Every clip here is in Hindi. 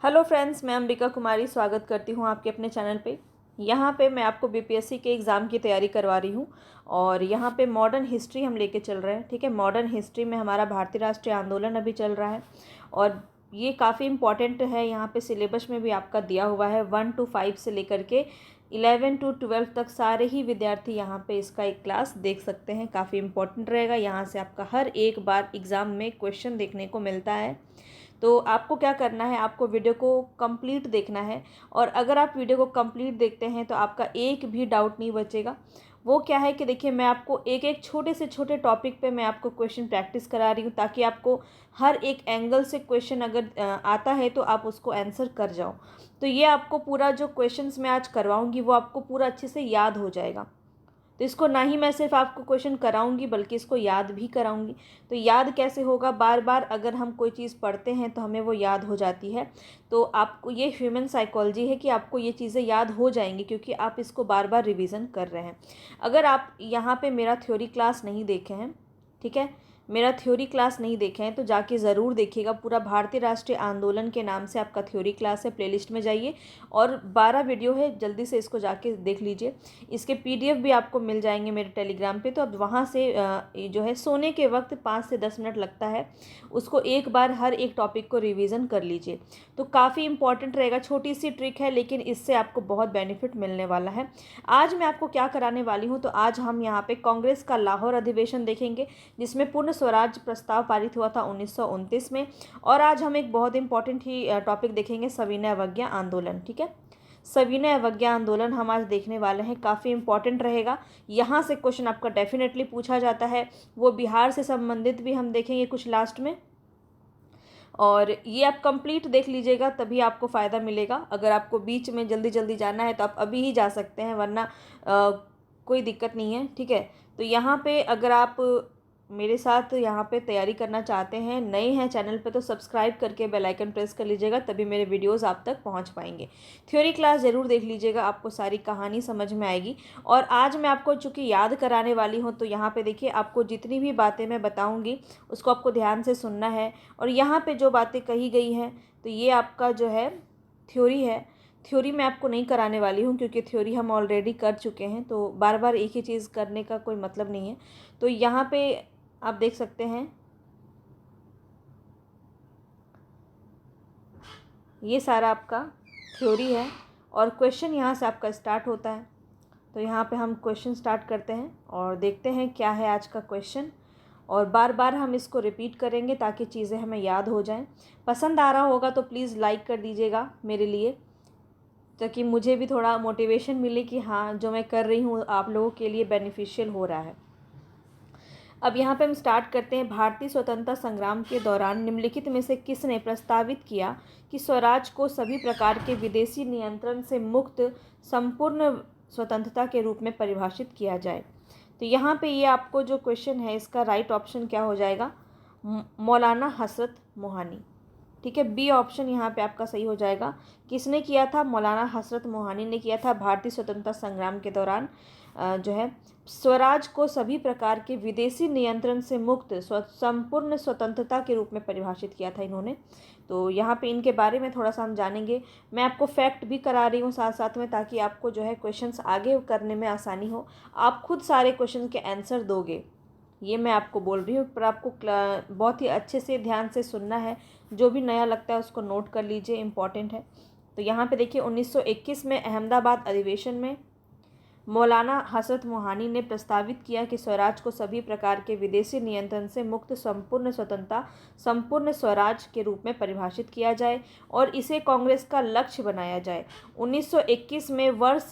हेलो फ्रेंड्स, मैं अंबिका कुमारी स्वागत करती हूँ आपके अपने चैनल पे। यहाँ पे मैं आपको बीपीएससी के एग्ज़ाम की तैयारी करवा रही हूँ और यहाँ पे मॉडर्न हिस्ट्री हम लेके चल रहे हैं। ठीक है, मॉडर्न हिस्ट्री में हमारा भारतीय राष्ट्रीय आंदोलन अभी चल रहा है और ये काफ़ी इम्पॉर्टेंट है। यहाँ पे सिलेबस में भी आपका दिया हुआ है 1 to 5 से लेकर के 11 to 12 तक सारे ही विद्यार्थी यहाँ पे इसका एक क्लास देख सकते हैं। काफ़ी इम्पॉर्टेंट रहेगा। यहाँ से आपका हर एक बार एग्ज़ाम में क्वेश्चन देखने को मिलता है। तो आपको क्या करना है, आपको वीडियो को कंप्लीट देखना है और अगर आप वीडियो को कंप्लीट देखते हैं तो आपका एक भी डाउट नहीं बचेगा। वो क्या है कि देखिए, मैं आपको एक एक छोटे से छोटे टॉपिक पे मैं आपको क्वेश्चन प्रैक्टिस करा रही हूँ ताकि आपको हर एक एंगल से क्वेश्चन अगर आता है तो आप उसको आंसर कर जाओ। तो ये आपको पूरा जो क्वेश्चंस मैं आज करवाऊँगी वो आपको पूरा अच्छे से याद हो जाएगा। तो इसको ना ही मैं सिर्फ आपको क्वेश्चन कराऊंगी बल्कि इसको याद भी कराऊंगी। तो याद कैसे होगा, बार बार अगर हम कोई चीज़ पढ़ते हैं तो हमें वो याद हो जाती है। तो आपको ये ह्यूमन साइकोलॉजी है कि आपको ये चीज़ें याद हो जाएंगी क्योंकि आप इसको बार बार रिवीजन कर रहे हैं। अगर आप यहाँ पे मेरा थ्योरी क्लास नहीं देखे हैं, ठीक है, मेरा थ्योरी क्लास नहीं देखे हैं तो जाके ज़रूर देखिएगा। पूरा भारतीय राष्ट्रीय आंदोलन के नाम से आपका थ्योरी क्लास है, प्लेलिस्ट में जाइए और 12 वीडियो है, जल्दी से इसको जाके देख लीजिए। इसके पीडीएफ भी आपको मिल जाएंगे मेरे टेलीग्राम पे। तो अब वहाँ से जो है सोने के वक्त 5 से 10 मिनट लगता है, उसको एक बार हर एक टॉपिक को रिवीजन कर लीजिए। तो काफ़ी इंपॉर्टेंट रहेगा। छोटी सी ट्रिक है लेकिन इससे आपको बहुत बेनिफिट मिलने वाला है। आज मैं आपको क्या कराने वाली हूँ, तो आज हम यहाँ पे कांग्रेस का लाहौर अधिवेशन देखेंगे जिसमें पूर्ण स्वराज प्रस्ताव पारित हुआ था 1929 में। और आज हम एक बहुत इंपॉर्टेंट ही टॉपिक देखेंगे, सविनय अवज्ञा आंदोलन। ठीक है, सविनय अवज्ञा आंदोलन हम आज देखने वाले हैं। काफ़ी इंपॉर्टेंट रहेगा। यहाँ से क्वेश्चन आपका डेफिनेटली पूछा जाता है। वो बिहार से संबंधित भी हम देखेंगे कुछ लास्ट में। और ये आप कंप्लीट देख लीजिएगा तभी आपको फ़ायदा मिलेगा। अगर आपको बीच में जल्दी जल्दी जाना है तो आप अभी ही जा सकते हैं, वरना कोई दिक्कत नहीं है। ठीक है, तो यहाँ पे अगर आप मेरे साथ यहाँ पे तैयारी करना चाहते हैं, नए हैं चैनल पे, तो सब्सक्राइब करके बेल आइकन प्रेस कर लीजिएगा, तभी मेरे वीडियोस आप तक पहुँच पाएंगे। थ्योरी क्लास ज़रूर देख लीजिएगा, आपको सारी कहानी समझ में आएगी। और आज मैं आपको चूँकि याद कराने वाली हूँ तो यहाँ पे देखिए, आपको जितनी भी बातें मैं बताऊँगी उसको आपको ध्यान से सुनना है। और यहाँ पे जो बातें कही गई हैं तो ये आपका जो है थ्योरी है। थ्योरी मैं आपको नहीं कराने वाली हूँ क्योंकि थ्योरी हम ऑलरेडी कर चुके हैं, तो बार बार एक ही चीज़ करने का कोई मतलब नहीं है। तो यहाँ पे आप देख सकते हैं, ये सारा आपका थ्योरी है और क्वेश्चन यहाँ से आपका स्टार्ट होता है। तो यहाँ पे हम क्वेश्चन स्टार्ट करते हैं और देखते हैं क्या है आज का क्वेश्चन। और बार बार हम इसको रिपीट करेंगे ताकि चीज़ें हमें याद हो जाएं। पसंद आ रहा होगा तो प्लीज़ लाइक कर दीजिएगा मेरे लिए, ताकि मुझे भी थोड़ा मोटिवेशन मिले कि हाँ, जो मैं कर रही हूँ आप लोगों के लिए बेनिफिशियल हो रहा है। अब यहाँ पे हम स्टार्ट करते हैं। भारतीय स्वतंत्रता संग्राम के दौरान निम्नलिखित में से किसने प्रस्तावित किया कि स्वराज को सभी प्रकार के विदेशी नियंत्रण से मुक्त संपूर्ण स्वतंत्रता के रूप में परिभाषित किया जाए। तो यहाँ पे ये आपको जो क्वेश्चन है इसका राइट ऑप्शन क्या हो जाएगा, मौलाना हसरत मोहानी। ठीक है, बी ऑप्शन यहाँ पे आपका सही हो जाएगा। किसने किया था, मौलाना हसरत मोहानी ने किया था। भारतीय स्वतंत्रता संग्राम के दौरान जो है स्वराज को सभी प्रकार के विदेशी नियंत्रण से मुक्त संपूर्ण स्वतंत्रता के रूप में परिभाषित किया था इन्होंने। तो यहाँ पे इनके बारे में थोड़ा सा हम जानेंगे। मैं आपको फैक्ट भी करा रही हूँ साथ साथ में, ताकि आपको जो है क्वेश्चंस आगे करने में आसानी हो। आप खुद सारे क्वेश्चन के आंसर दोगे, ये मैं आपको बोल रही हूँ, पर आपको बहुत ही अच्छे से ध्यान से सुनना है। जो भी नया लगता है उसको नोट कर लीजिए, इम्पॉर्टेंट है। तो यहाँ पे देखिए, 1921 में अहमदाबाद अधिवेशन में मौलाना हसरत मोहानी ने प्रस्तावित किया कि स्वराज को सभी प्रकार के विदेशी नियंत्रण से मुक्त संपूर्ण स्वतंत्रता संपूर्ण स्वराज के रूप में परिभाषित किया जाए और इसे कांग्रेस का लक्ष्य बनाया जाए। 1921 में वर्ष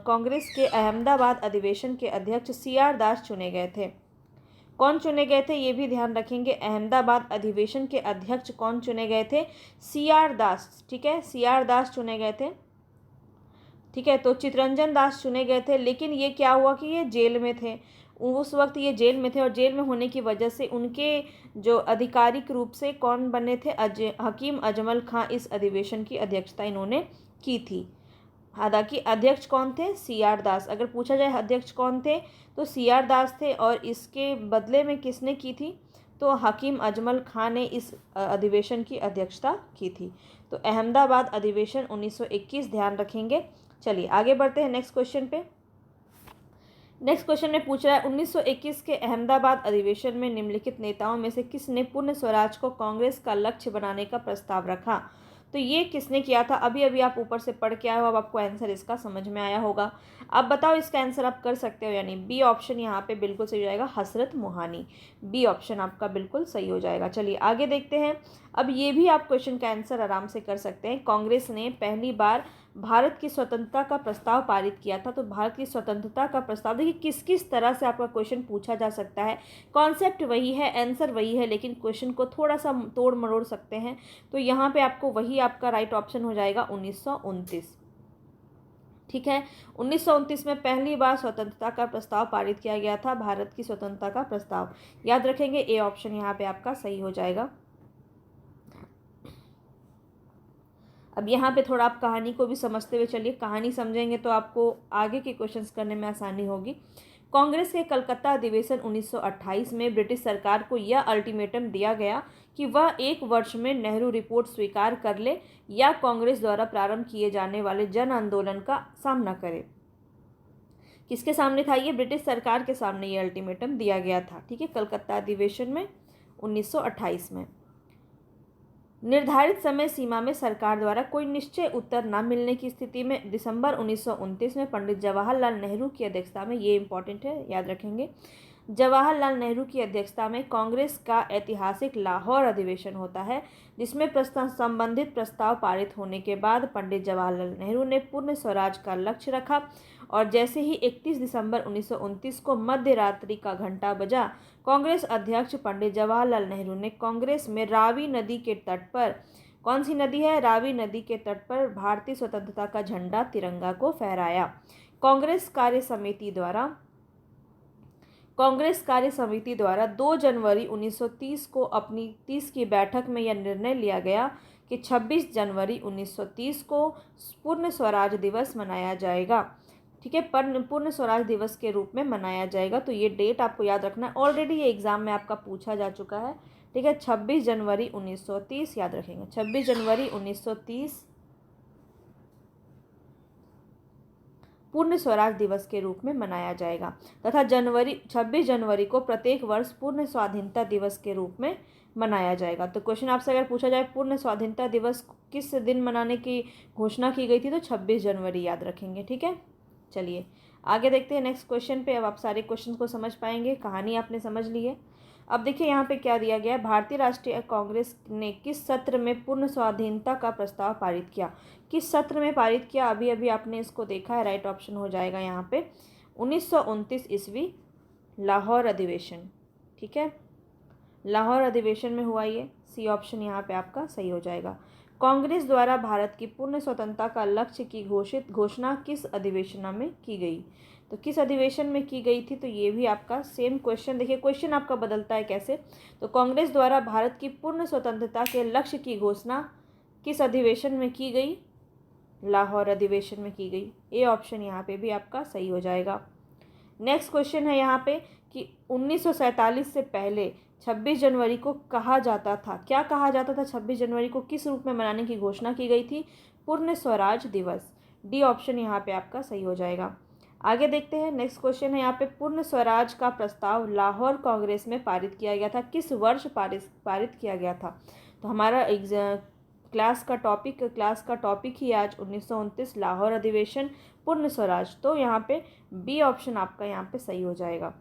कांग्रेस के अहमदाबाद अधिवेशन के अध्यक्ष CR दास चुने गए थे। कौन चुने गए थे ये भी ध्यान रखेंगे। अहमदाबाद अधिवेशन के अध्यक्ष कौन चुने गए थे, CR दास। ठीक है, CR दास चुने गए थे। ठीक है, तो चितरंजन दास चुने गए थे, लेकिन ये क्या हुआ कि ये जेल में थे उस वक्त। ये जेल में थे और जेल में होने की वजह से उनके जो आधिकारिक रूप से कौन बने थे, हकीम अजमल खां इस अधिवेशन की अध्यक्षता इन्होंने की थी। हालांकि अध्यक्ष कौन थे, CR दास। अगर पूछा जाए अध्यक्ष कौन थे तो CR दास थे। और इसके बदले में किसने की थी, तो हकीम अजमल खां ने इस अधिवेशन की अध्यक्षता की थी। तो अहमदाबाद अधिवेशन 1921 ध्यान रखेंगे। चलिए आगे बढ़ते हैं नेक्स्ट क्वेश्चन पे। नेक्स्ट क्वेश्चन में पूछ रहा है 1921 के अहमदाबाद अधिवेशन में निम्नलिखित नेताओं में से किसने पूर्ण स्वराज को कांग्रेस का लक्ष्य बनाने का प्रस्ताव रखा। तो ये किसने किया था, अभी अभी आप ऊपर से पढ़ के आए हो, अब आपको आंसर इसका समझ में आया होगा। अब बताओ इसका आंसर आप कर सकते हो या नहीं। बी ऑप्शन यहाँ पे बिल्कुल सही हो जाएगा, हसरत मोहानी। बी ऑप्शन आपका बिल्कुल सही हो जाएगा। चलिए आगे देखते हैं। अब ये भी आप क्वेश्चन का आंसर आराम से कर सकते हैं। कांग्रेस ने पहली बार भारत की स्वतंत्रता का प्रस्ताव पारित किया था। तो भारत की स्वतंत्रता का प्रस्ताव, देखिए किस किस तरह से आपका क्वेश्चन पूछा जा सकता है। कॉन्सेप्ट वही है, आंसर वही है, लेकिन क्वेश्चन को थोड़ा सा तोड़ मरोड़ सकते हैं। तो यहाँ पे आपको वही आपका राइट ऑप्शन हो जाएगा 1929। ठीक है, 1929 में पहली बार स्वतंत्रता का प्रस्ताव पारित किया गया था, भारत की स्वतंत्रता का प्रस्ताव। याद रखेंगे ए ऑप्शन यहाँ पे आपका सही हो जाएगा। अब यहाँ पे थोड़ा आप कहानी को भी समझते हुए चलिए। कहानी समझेंगे तो आपको आगे के क्वेश्चंस करने में आसानी होगी। कांग्रेस के कलकत्ता अधिवेशन 1928 में ब्रिटिश सरकार को यह अल्टीमेटम दिया गया कि वह 1 वर्ष में नेहरू रिपोर्ट स्वीकार कर ले या कांग्रेस द्वारा प्रारंभ किए जाने वाले जन आंदोलन का सामना करे। किसके सामने था ये? ब्रिटिश सरकार के सामने ये अल्टीमेटम दिया गया था। ठीक है, कलकत्ता अधिवेशन में 1928 में। निर्धारित समय सीमा में सरकार द्वारा कोई निश्चय उत्तर न मिलने की स्थिति में दिसंबर 1929 में पंडित जवाहरलाल नेहरू की अध्यक्षता में, ये इंपॉर्टेंट है याद रखेंगे, जवाहरलाल नेहरू की अध्यक्षता में कांग्रेस का ऐतिहासिक लाहौर अधिवेशन होता है, जिसमें संबंधित प्रस्ताव पारित होने के बाद पंडित जवाहरलाल नेहरू ने पूर्ण स्वराज का लक्ष्य रखा और जैसे ही 31 दिसंबर 1929 को मध्य रात्रि का घंटा बजा, कांग्रेस अध्यक्ष पंडित जवाहरलाल नेहरू ने कांग्रेस में रावी नदी के तट पर, कौन सी नदी है? रावी नदी के तट पर भारतीय स्वतंत्रता का झंडा तिरंगा को फहराया। कांग्रेस कार्य समिति द्वारा 2 जनवरी 1930 को अपनी 30 की बैठक में यह निर्णय लिया गया कि 26 जनवरी 1930 को पूर्ण स्वराज दिवस मनाया जाएगा। ठीक है, पूर्ण स्वराज दिवस के रूप में मनाया जाएगा। तो ये डेट आपको याद रखना है, ऑलरेडी ये एग्जाम में आपका पूछा जा चुका है। ठीक है, 26 जनवरी 1930 याद रखेंगे। 26 जनवरी 1930 पूर्ण स्वराज दिवस के रूप में मनाया जाएगा तथा 26 जनवरी को प्रत्येक वर्ष पूर्ण स्वाधीनता दिवस के रूप में मनाया जाएगा। तो क्वेश्चन आपसे अगर पूछा जाए पूर्ण स्वाधीनता दिवस किस दिन मनाने की घोषणा की गई थी, तो 26 जनवरी याद रखेंगे। ठीक है, चलिए आगे देखते हैं नेक्स्ट क्वेश्चन पे। अब आप सारे क्वेश्चन को समझ पाएंगे, कहानी आपने समझ ली है। अब देखिए यहाँ पे क्या दिया गया है, भारतीय राष्ट्रीय कांग्रेस ने किस सत्र में पूर्ण स्वाधीनता का प्रस्ताव पारित किया। किस सत्र में पारित किया, अभी अभी आपने इसको देखा है, राइट ऑप्शन हो जाएगा यहाँ पे 1929 ईस्वी लाहौर अधिवेशन। ठीक है, लाहौर अधिवेशन में हुआ ये, सी ऑप्शन यहाँ पे आपका सही हो जाएगा। कांग्रेस द्वारा भारत की पूर्ण स्वतंत्रता का लक्ष्य की घोषणा किस अधिवेशन में की गई, तो किस अधिवेशन में की गई थी, तो ये भी आपका सेम क्वेश्चन। देखिए क्वेश्चन आपका बदलता है कैसे, तो कांग्रेस द्वारा भारत की पूर्ण स्वतंत्रता के लक्ष्य की घोषणा किस अधिवेशन में की गई, लाहौर अधिवेशन में की गई। ए ऑप्शन यहाँ पे भी आपका सही हो जाएगा। नेक्स्ट क्वेश्चन है यहाँ पे कि 1947 से पहले 26 जनवरी को कहा जाता था, क्या कहा जाता था? 26 जनवरी को किस रूप में मनाने की घोषणा की गई थी? पूर्ण स्वराज दिवस। डी ऑप्शन यहाँ पे आपका सही हो जाएगा। आगे देखते हैं नेक्स्ट क्वेश्चन है यहाँ पे, पूर्ण स्वराज का प्रस्ताव लाहौर कांग्रेस में पारित किया गया था, किस वर्ष पारित किया गया था? तो हमारा क्लास का टॉपिक ही आज 1929 लाहौर अधिवेशन पूर्ण स्वराज, तो यहाँ पे बी ऑप्शन आपका यहाँ पे सही हो जाएगा।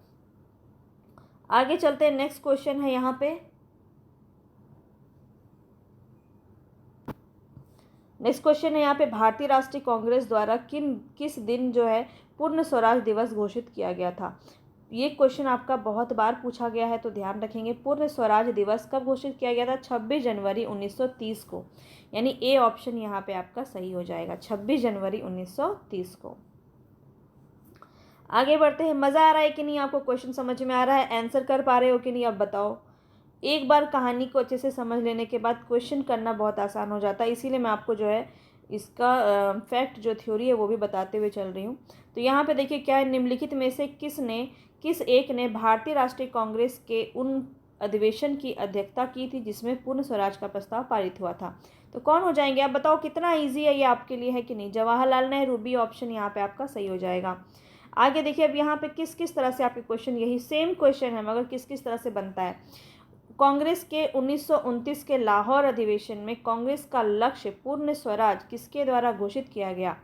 आगे चलते हैं, नेक्स्ट क्वेश्चन है यहाँ पे, नेक्स्ट क्वेश्चन है यहाँ पे, भारतीय राष्ट्रीय कांग्रेस द्वारा किस दिन जो है पूर्ण स्वराज दिवस घोषित किया गया था। ये क्वेश्चन आपका बहुत बार पूछा गया है, तो ध्यान रखेंगे। पूर्ण स्वराज दिवस कब घोषित किया गया था? 26 जनवरी 1930 को, यानी ए ऑप्शन यहाँ पे आपका सही हो जाएगा, 26 जनवरी 1930 को। आगे बढ़ते हैं। मज़ा आ रहा है कि नहीं? आपको क्वेश्चन समझ में आ रहा है? आंसर कर पा रहे हो कि नहीं, अब बताओ। एक बार कहानी को अच्छे से समझ लेने के बाद क्वेश्चन करना बहुत आसान हो जाता है, इसीलिए मैं आपको जो है इसका फैक्ट जो थ्योरी है वो भी बताते हुए चल रही हूँ। तो यहाँ पे देखिए क्या है, निम्नलिखित में से किस एक ने भारतीय राष्ट्रीय कांग्रेस के उन अधिवेशन की अध्यक्षता की थी जिसमें पूर्ण स्वराज का प्रस्ताव पारित हुआ था? तो कौन हो जाएंगे आप बताओ, कितना ईजी है ये आपके लिए, है कि नहीं? जवाहरलाल नेहरू, बी ऑप्शन यहाँ पे आपका सही हो जाएगा। आगे देखिए, अब यहाँ पे किस किस तरह से आपके क्वेश्चन, यही सेम क्वेश्चन है मगर किस किस तरह से बनता है। कांग्रेस के 1929 के लाहौर अधिवेशन में कांग्रेस का लक्ष्य पूर्ण स्वराज किसके द्वारा घोषित किया गया?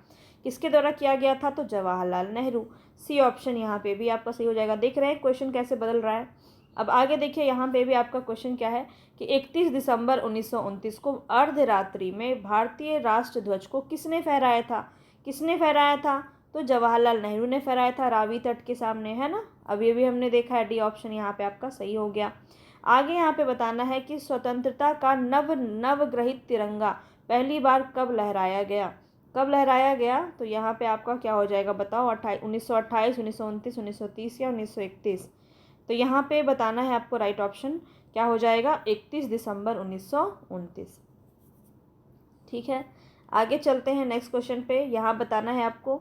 किसके द्वारा किया गया था? तो जवाहरलाल नेहरू। सी ऑप्शन यहाँ पे भी आपका सही हो जाएगा। देख रहे हैं क्वेश्चन कैसे बदल रहा है। अब आगे देखिए, यहाँ पे भी आपका क्वेश्चन क्या है कि 31 दिसंबर 1929 को अर्धरात्रि में भारतीय राष्ट्र ध्वज को किसने फहराया था? किसने फहराया था? तो जवाहरलाल नेहरू ने फहराया था, रावी तट के सामने, है ना। अब ये भी हमने देखा है, डी ऑप्शन यहाँ पे आपका सही हो गया। आगे यहाँ पे बताना है कि स्वतंत्रता का नवग्रहित तिरंगा पहली बार कब लहराया गया? कब लहराया गया? तो यहाँ पे आपका क्या हो जाएगा बताओ, 1928, 1929, 1930 या 1931? तो यहाँ पे बताना है आपको, राइट ऑप्शन क्या हो जाएगा? 31 दिसंबर 1929। ठीक है, आगे चलते हैं नेक्स्ट क्वेश्चन पे। यहाँ बताना है आपको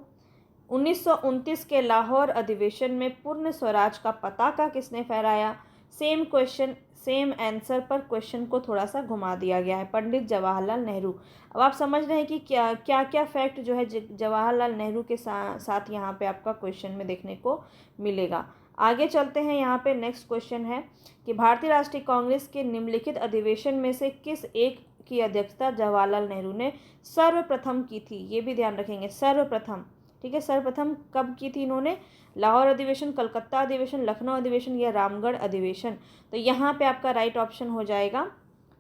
1929 के लाहौर अधिवेशन में पूर्ण स्वराज का पताका किसने फहराया? सेम क्वेश्चन, सेम आंसर पर क्वेश्चन को थोड़ा सा घुमा दिया गया है, पंडित जवाहरलाल नेहरू। अब आप समझ रहे हैं कि क्या क्या क्या फैक्ट जो है जवाहरलाल नेहरू के साथ यहाँ पे आपका क्वेश्चन में देखने को मिलेगा। आगे चलते हैं, यहाँ पे नेक्स्ट क्वेश्चन है कि भारतीय राष्ट्रीय कांग्रेस के निम्नलिखित अधिवेशन में से किस एक की अध्यक्षता जवाहरलाल नेहरू ने सर्वप्रथम की थी? ये भी ध्यान रखेंगे, सर्वप्रथम। ठीक है, सर्वप्रथम कब की थी इन्होंने? लाहौर अधिवेशन, कलकत्ता अधिवेशन, लखनऊ अधिवेशन या रामगढ़ अधिवेशन? तो यहाँ पे आपका राइट ऑप्शन हो जाएगा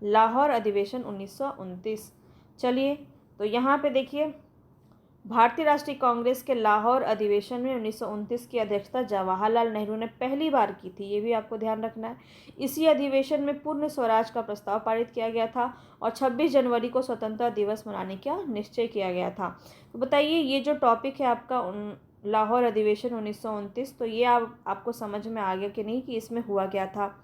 लाहौर अधिवेशन 1929। चलिए, तो यहाँ पे देखिए, भारतीय राष्ट्रीय कांग्रेस के लाहौर अधिवेशन में 1929 की अध्यक्षता जवाहरलाल नेहरू ने पहली बार की थी, ये भी आपको ध्यान रखना है। इसी अधिवेशन में पूर्ण स्वराज का प्रस्ताव पारित किया गया था और 26 जनवरी को स्वतंत्रता दिवस मनाने का निश्चय किया गया था। तो बताइए, ये जो टॉपिक है आपका लाहौर अधिवेशन 1929, तो ये आपको समझ में आ गया कि नहीं कि इसमें हुआ क्या था?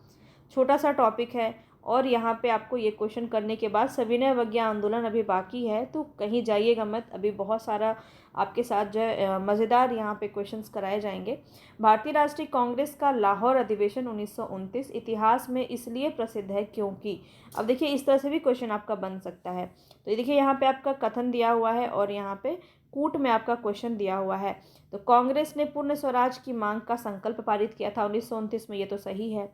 छोटा सा टॉपिक है और यहाँ पे आपको ये क्वेश्चन करने के बाद सविनय अवज्ञा आंदोलन अभी बाकी है, तो कहीं जाइएगा मत, अभी बहुत सारा आपके साथ जो है मज़ेदार यहाँ पे क्वेश्चंस कराए जाएंगे। भारतीय राष्ट्रीय कांग्रेस का लाहौर अधिवेशन 1929 इतिहास में इसलिए प्रसिद्ध है क्योंकि, अब देखिए इस तरह से भी क्वेश्चन आपका बन सकता है। तो ये देखिए, यहाँ पे आपका कथन दिया हुआ है और यहाँ पे कूट में आपका क्वेश्चन दिया हुआ है। तो कांग्रेस ने पूर्ण स्वराज की मांग का संकल्प पारित किया था 1929 में, ये तो सही है।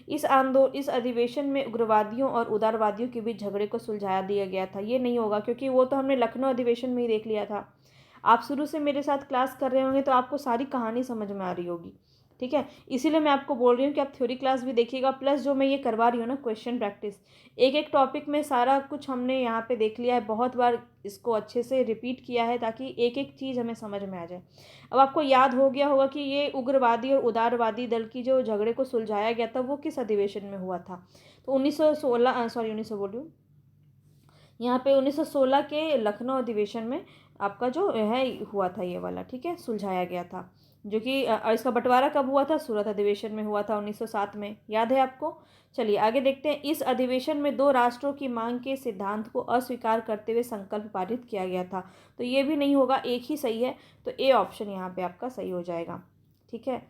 इस अधिवेशन में उग्रवादियों और उदारवादियों के बीच झगड़े को सुलझा दिया गया था, ये नहीं होगा क्योंकि वो तो हमने लखनऊ अधिवेशन में ही देख लिया था। आप शुरू से मेरे साथ क्लास कर रहे होंगे तो आपको सारी कहानी समझ में आ रही होगी। ठीक है, इसीलिए मैं आपको बोल रही हूँ कि आप थ्योरी क्लास भी देखिएगा, प्लस जो मैं ये करवा रही हूँ ना क्वेश्चन प्रैक्टिस, एक एक टॉपिक में सारा कुछ हमने यहाँ पे देख लिया है, बहुत बार इसको अच्छे से रिपीट किया है ताकि एक एक चीज़ हमें समझ में आ जाए। अब आपको याद हो गया होगा कि ये उग्रवादी और उदारवादी दल की जो झगड़े को सुलझाया गया था वो किस अधिवेशन में हुआ था? तो 1916, सॉरी 1900 बोल रही हूँ, यहाँ पे 1916 के लखनऊ अधिवेशन में आपका जो है हुआ था ये वाला, ठीक है, सुलझाया गया था। जो कि इसका बंटवारा कब हुआ था? सूरत अधिवेशन में हुआ था 1907 में, याद है आपको। चलिए आगे देखते हैं। इस अधिवेशन में दो राष्ट्रों की मांग के सिद्धांत को अस्वीकार करते हुए संकल्प पारित किया गया था, तो ये भी नहीं होगा, एक ही सही है, तो ए ऑप्शन यहाँ पे आपका सही हो जाएगा। ठीक है,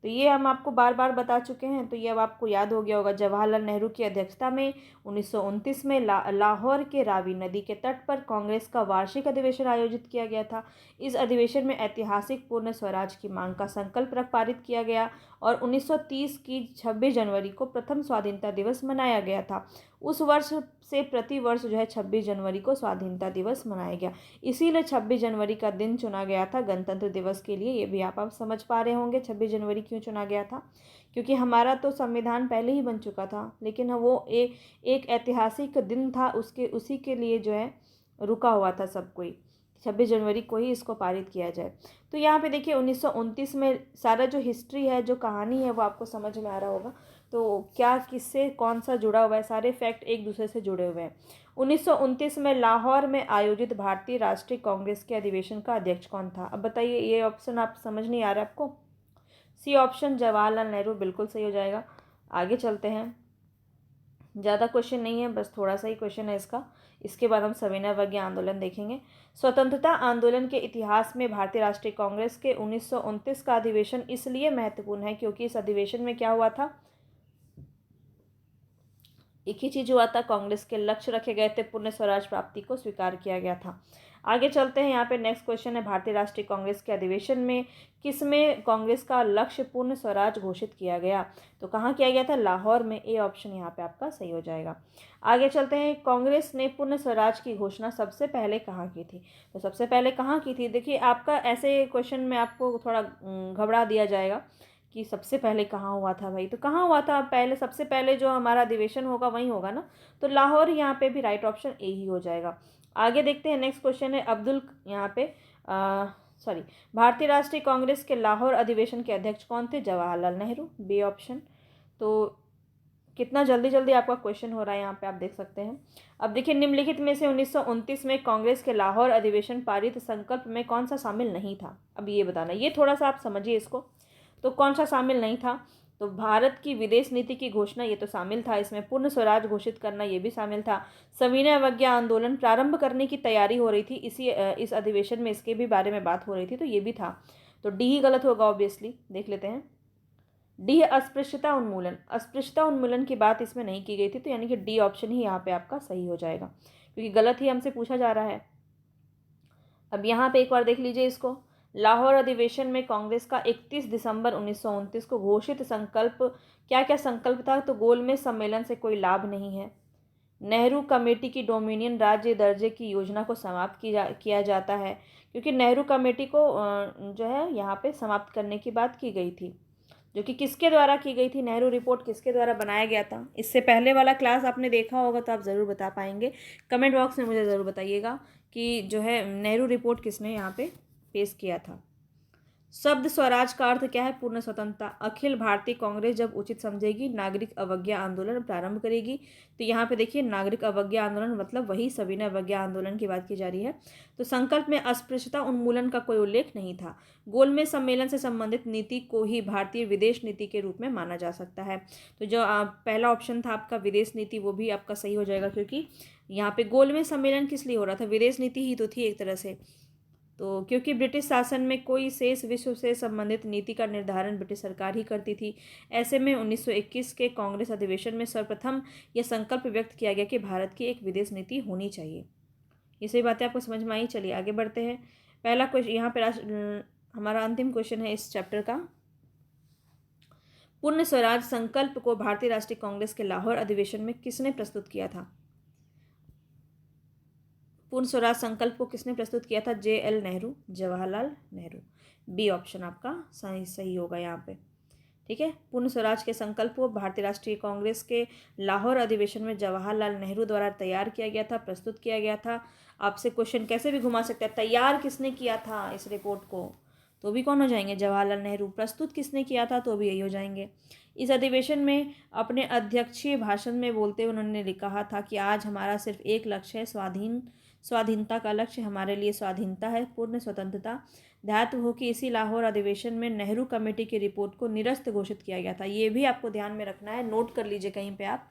तो ये हम आपको बार बार बता चुके हैं, तो ये अब आपको याद हो गया होगा। जवाहरलाल नेहरू की अध्यक्षता में 1929 में लाहौर के रावी नदी के तट पर कांग्रेस का वार्षिक अधिवेशन आयोजित किया गया था। इस अधिवेशन में ऐतिहासिक पूर्ण स्वराज की मांग का संकल्प पारित किया गया और 1930 की 26 जनवरी को प्रथम स्वाधीनता दिवस मनाया गया था। उस वर्ष से प्रति वर्ष जो है 26 जनवरी को स्वाधीनता दिवस मनाया गया, इसीलिए 26 जनवरी का दिन चुना गया था गणतंत्र दिवस के लिए। ये भी आप समझ पा रहे होंगे 26 जनवरी क्यों चुना गया था, क्योंकि हमारा तो संविधान पहले ही बन चुका था, लेकिन वो एक ऐतिहासिक दिन था, उसी के लिए जो है रुका हुआ था सब कोई, 26 जनवरी को ही इसको पारित किया जाए। तो यहाँ पे देखिए 1929 में सारा जो हिस्ट्री है, जो कहानी है, वो आपको समझ में आ रहा होगा। तो क्या किससे कौन सा जुड़ा हुआ है, सारे फैक्ट एक दूसरे से जुड़े हुए हैं। 1929 में लाहौर में आयोजित भारतीय राष्ट्रीय कांग्रेस के अधिवेशन का अध्यक्ष कौन था? अब बताइए, ये ऑप्शन आप समझ नहीं आ रहा आपको? सी ऑप्शन जवाहरलाल नेहरू बिल्कुल सही हो जाएगा। आगे चलते हैं, ज़्यादा क्वेश्चन नहीं है, बस थोड़ा सा ही क्वेश्चन है इसका, इसके बाद हम सविनय अवज्ञा आंदोलन देखेंगे। स्वतंत्रता आंदोलन के इतिहास में भारतीय राष्ट्रीय कांग्रेस के 1929 का अधिवेशन इसलिए महत्वपूर्ण है क्योंकि इस अधिवेशन में क्या हुआ था? एक ही चीज़ हुआ था, कांग्रेस के लक्ष्य रखे गए थे, पूर्ण स्वराज प्राप्ति को स्वीकार किया गया था। आगे चलते हैं, यहाँ पे नेक्स्ट क्वेश्चन है, भारतीय राष्ट्रीय कांग्रेस के अधिवेशन में किसमें कांग्रेस का लक्ष्य पूर्ण स्वराज घोषित किया गया? तो कहाँ किया गया था? लाहौर में। ए ऑप्शन यहाँ पे आपका सही हो जाएगा। आगे चलते हैं, कांग्रेस ने पूर्ण स्वराज की घोषणा सबसे पहले कहाँ की थी? तो सबसे पहले कहाँ की थी? देखिए, आपका ऐसे क्वेश्चन में आपको थोड़ा घबरा दिया जाएगा कि सबसे पहले कहाँ हुआ था भाई। तो कहाँ हुआ था पहले? सबसे पहले जो हमारा अधिवेशन होगा वहीं होगा ना, तो लाहौर यहाँ पे भी राइट ऑप्शन ए ही हो जाएगा। आगे देखते हैं, नेक्स्ट क्वेश्चन है, अब्दुल यहाँ पे सॉरी भारतीय राष्ट्रीय कांग्रेस के लाहौर अधिवेशन के अध्यक्ष कौन थे? जवाहरलाल नेहरू। B option. तो कितना जल्दी जल्दी आपका क्वेश्चन हो रहा है यहाँ पे आप देख सकते हैं। अब देखिए, निम्नलिखित में से 1929 में कांग्रेस के लाहौर अधिवेशन पारित संकल्प में कौन सा शामिल नहीं था? अब ये बताना, ये थोड़ा सा आप समझिए इसको। तो कौन सा शामिल नहीं था? तो भारत की विदेश नीति की घोषणा, ये तो शामिल था। इसमें पूर्ण स्वराज घोषित करना, ये भी शामिल था। सविनय अवज्ञा आंदोलन प्रारंभ करने की तैयारी हो रही थी, इस अधिवेशन में इसके भी बारे में बात हो रही थी, तो ये भी था। तो डी ही गलत होगा ऑब्वियसली। देख लेते हैं, डी है अस्पृश्यता उन्मूलन। अस्पृश्यता उन्मूलन की बात इसमें नहीं की गई थी, तो यानी कि डी ऑप्शन ही यहाँ पे आपका सही हो जाएगा, क्योंकि गलत ही हमसे पूछा जा रहा है। अब यहाँ पे एक बार देख लीजिए इसको, लाहौर अधिवेशन में कांग्रेस का 31 दिसंबर 1929 को घोषित संकल्प, क्या क्या संकल्प था? तो गोलमेज सम्मेलन से कोई लाभ नहीं है, नेहरू कमेटी की डोमिनियन राज्य दर्जे की योजना को समाप्त किया जाता है, क्योंकि नेहरू कमेटी को जो है यहाँ पे समाप्त करने की बात की गई थी, जो कि किसके द्वारा की गई थी? नेहरू रिपोर्ट किसके द्वारा बनाया गया था? इससे पहले वाला क्लास आपने देखा होगा तो आप ज़रूर बता पाएंगे। कमेंट बॉक्स में मुझे ज़रूर बताइएगा कि जो है नेहरू रिपोर्ट किसने यहाँ पे पेश किया था। शब्द स्वराज का अर्थ क्या है? पूर्ण स्वतंत्रता। अखिल भारतीय कांग्रेस जब उचित समझेगी नागरिक अवज्ञा आंदोलन प्रारंभ करेगी। तो यहाँ पे देखिए, नागरिक अवज्ञा आंदोलन मतलब वही सविनय अवज्ञा आंदोलन की बात की जा रही है। तो संकल्प में अस्पृश्यता उन्मूलन का कोई उल्लेख नहीं था। गोलमेज सम्मेलन से संबंधित नीति को ही भारतीय विदेश नीति के रूप में माना जा सकता है। तो जो पहला ऑप्शन था आपका विदेश नीति, वो भी आपका सही हो जाएगा, क्योंकि यहाँ पे गोलमेज सम्मेलन किस लिए हो रहा था? विदेश नीति ही तो थी एक तरह से। तो क्योंकि ब्रिटिश शासन में कोई शेष विश्व से संबंधित नीति का निर्धारण ब्रिटिश सरकार ही करती थी, ऐसे में 1921 के कांग्रेस अधिवेशन में सर्वप्रथम यह संकल्प व्यक्त किया गया कि भारत की एक विदेश नीति होनी चाहिए। ये सही बातें आपको समझ में आई। चलिए आगे बढ़ते हैं। पहला क्वेश्चन यहाँ पे हमारा अंतिम क्वेश्चन है इस चैप्टर का, पूर्ण स्वराज संकल्प को भारतीय राष्ट्रीय कांग्रेस के लाहौर अधिवेशन में किसने प्रस्तुत किया था? पूर्ण स्वराज संकल्प को किसने प्रस्तुत किया था? JL Nehru, Jawaharlal Nehru. B option आपका सही होगा यहाँ पे। ठीक है, पूर्ण स्वराज के संकल्प को भारतीय राष्ट्रीय कांग्रेस के लाहौर अधिवेशन में जवाहरलाल नेहरू द्वारा तैयार किया गया था, प्रस्तुत किया गया था। आपसे क्वेश्चन कैसे भी घुमा सकते हैं, तैयार किसने किया था इस रिपोर्ट को? तो भी कौन हो जाएंगे? जवाहरलाल नेहरू। प्रस्तुत किसने किया था? तो भी यही हो जाएंगे। इस अधिवेशन में अपने अध्यक्षीय भाषण में बोलते हुए उन्होंने कहा था कि आज हमारा सिर्फ एक लक्ष्य है, स्वाधीनता का लक्ष्य हमारे लिए स्वाधीनता है, पूर्ण स्वतंत्रता। ध्यात हो कि इसी लाहौर अधिवेशन में नेहरू कमेटी की रिपोर्ट को निरस्त घोषित किया गया था। ये भी आपको ध्यान में रखना है, नोट कर लीजिए कहीं पे आप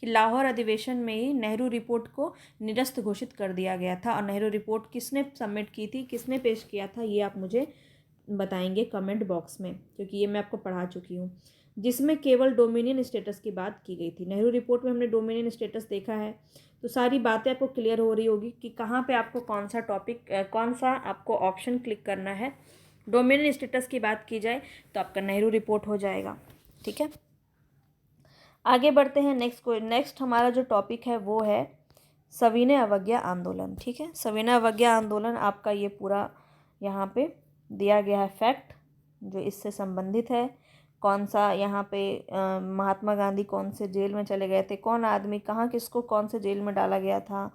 कि लाहौर अधिवेशन में ही नेहरू रिपोर्ट को निरस्त घोषित कर दिया गया था। और नेहरू रिपोर्ट किसने सबमिट की थी, किसने पेश किया था, ये आप मुझे बताएंगे कमेंट बॉक्स में, क्योंकि ये मैं आपको पढ़ा चुकी हूँ। जिसमें केवल डोमिनियन स्टेटस की बात की गई थी। नेहरू रिपोर्ट में हमने डोमिनियन स्टेटस देखा है, तो सारी बातें आपको क्लियर हो रही होगी कि कहाँ पे आपको कौन सा टॉपिक, कौन सा आपको ऑप्शन क्लिक करना है। डोमिनियन स्टेटस की बात की जाए तो आपका नेहरू रिपोर्ट हो जाएगा। ठीक है, आगे बढ़ते हैं। नेक्स्ट हमारा जो टॉपिक है वो है सविनय अवज्ञा आंदोलन। ठीक है, सविनय अवज्ञा आंदोलन आपका ये पूरा यहाँ पे दिया गया है फैक्ट जो इससे संबंधित है। कौन सा यहाँ पे महात्मा गांधी कौन से जेल में चले गए थे, कौन आदमी कहाँ किसको कौन से जेल में डाला गया था,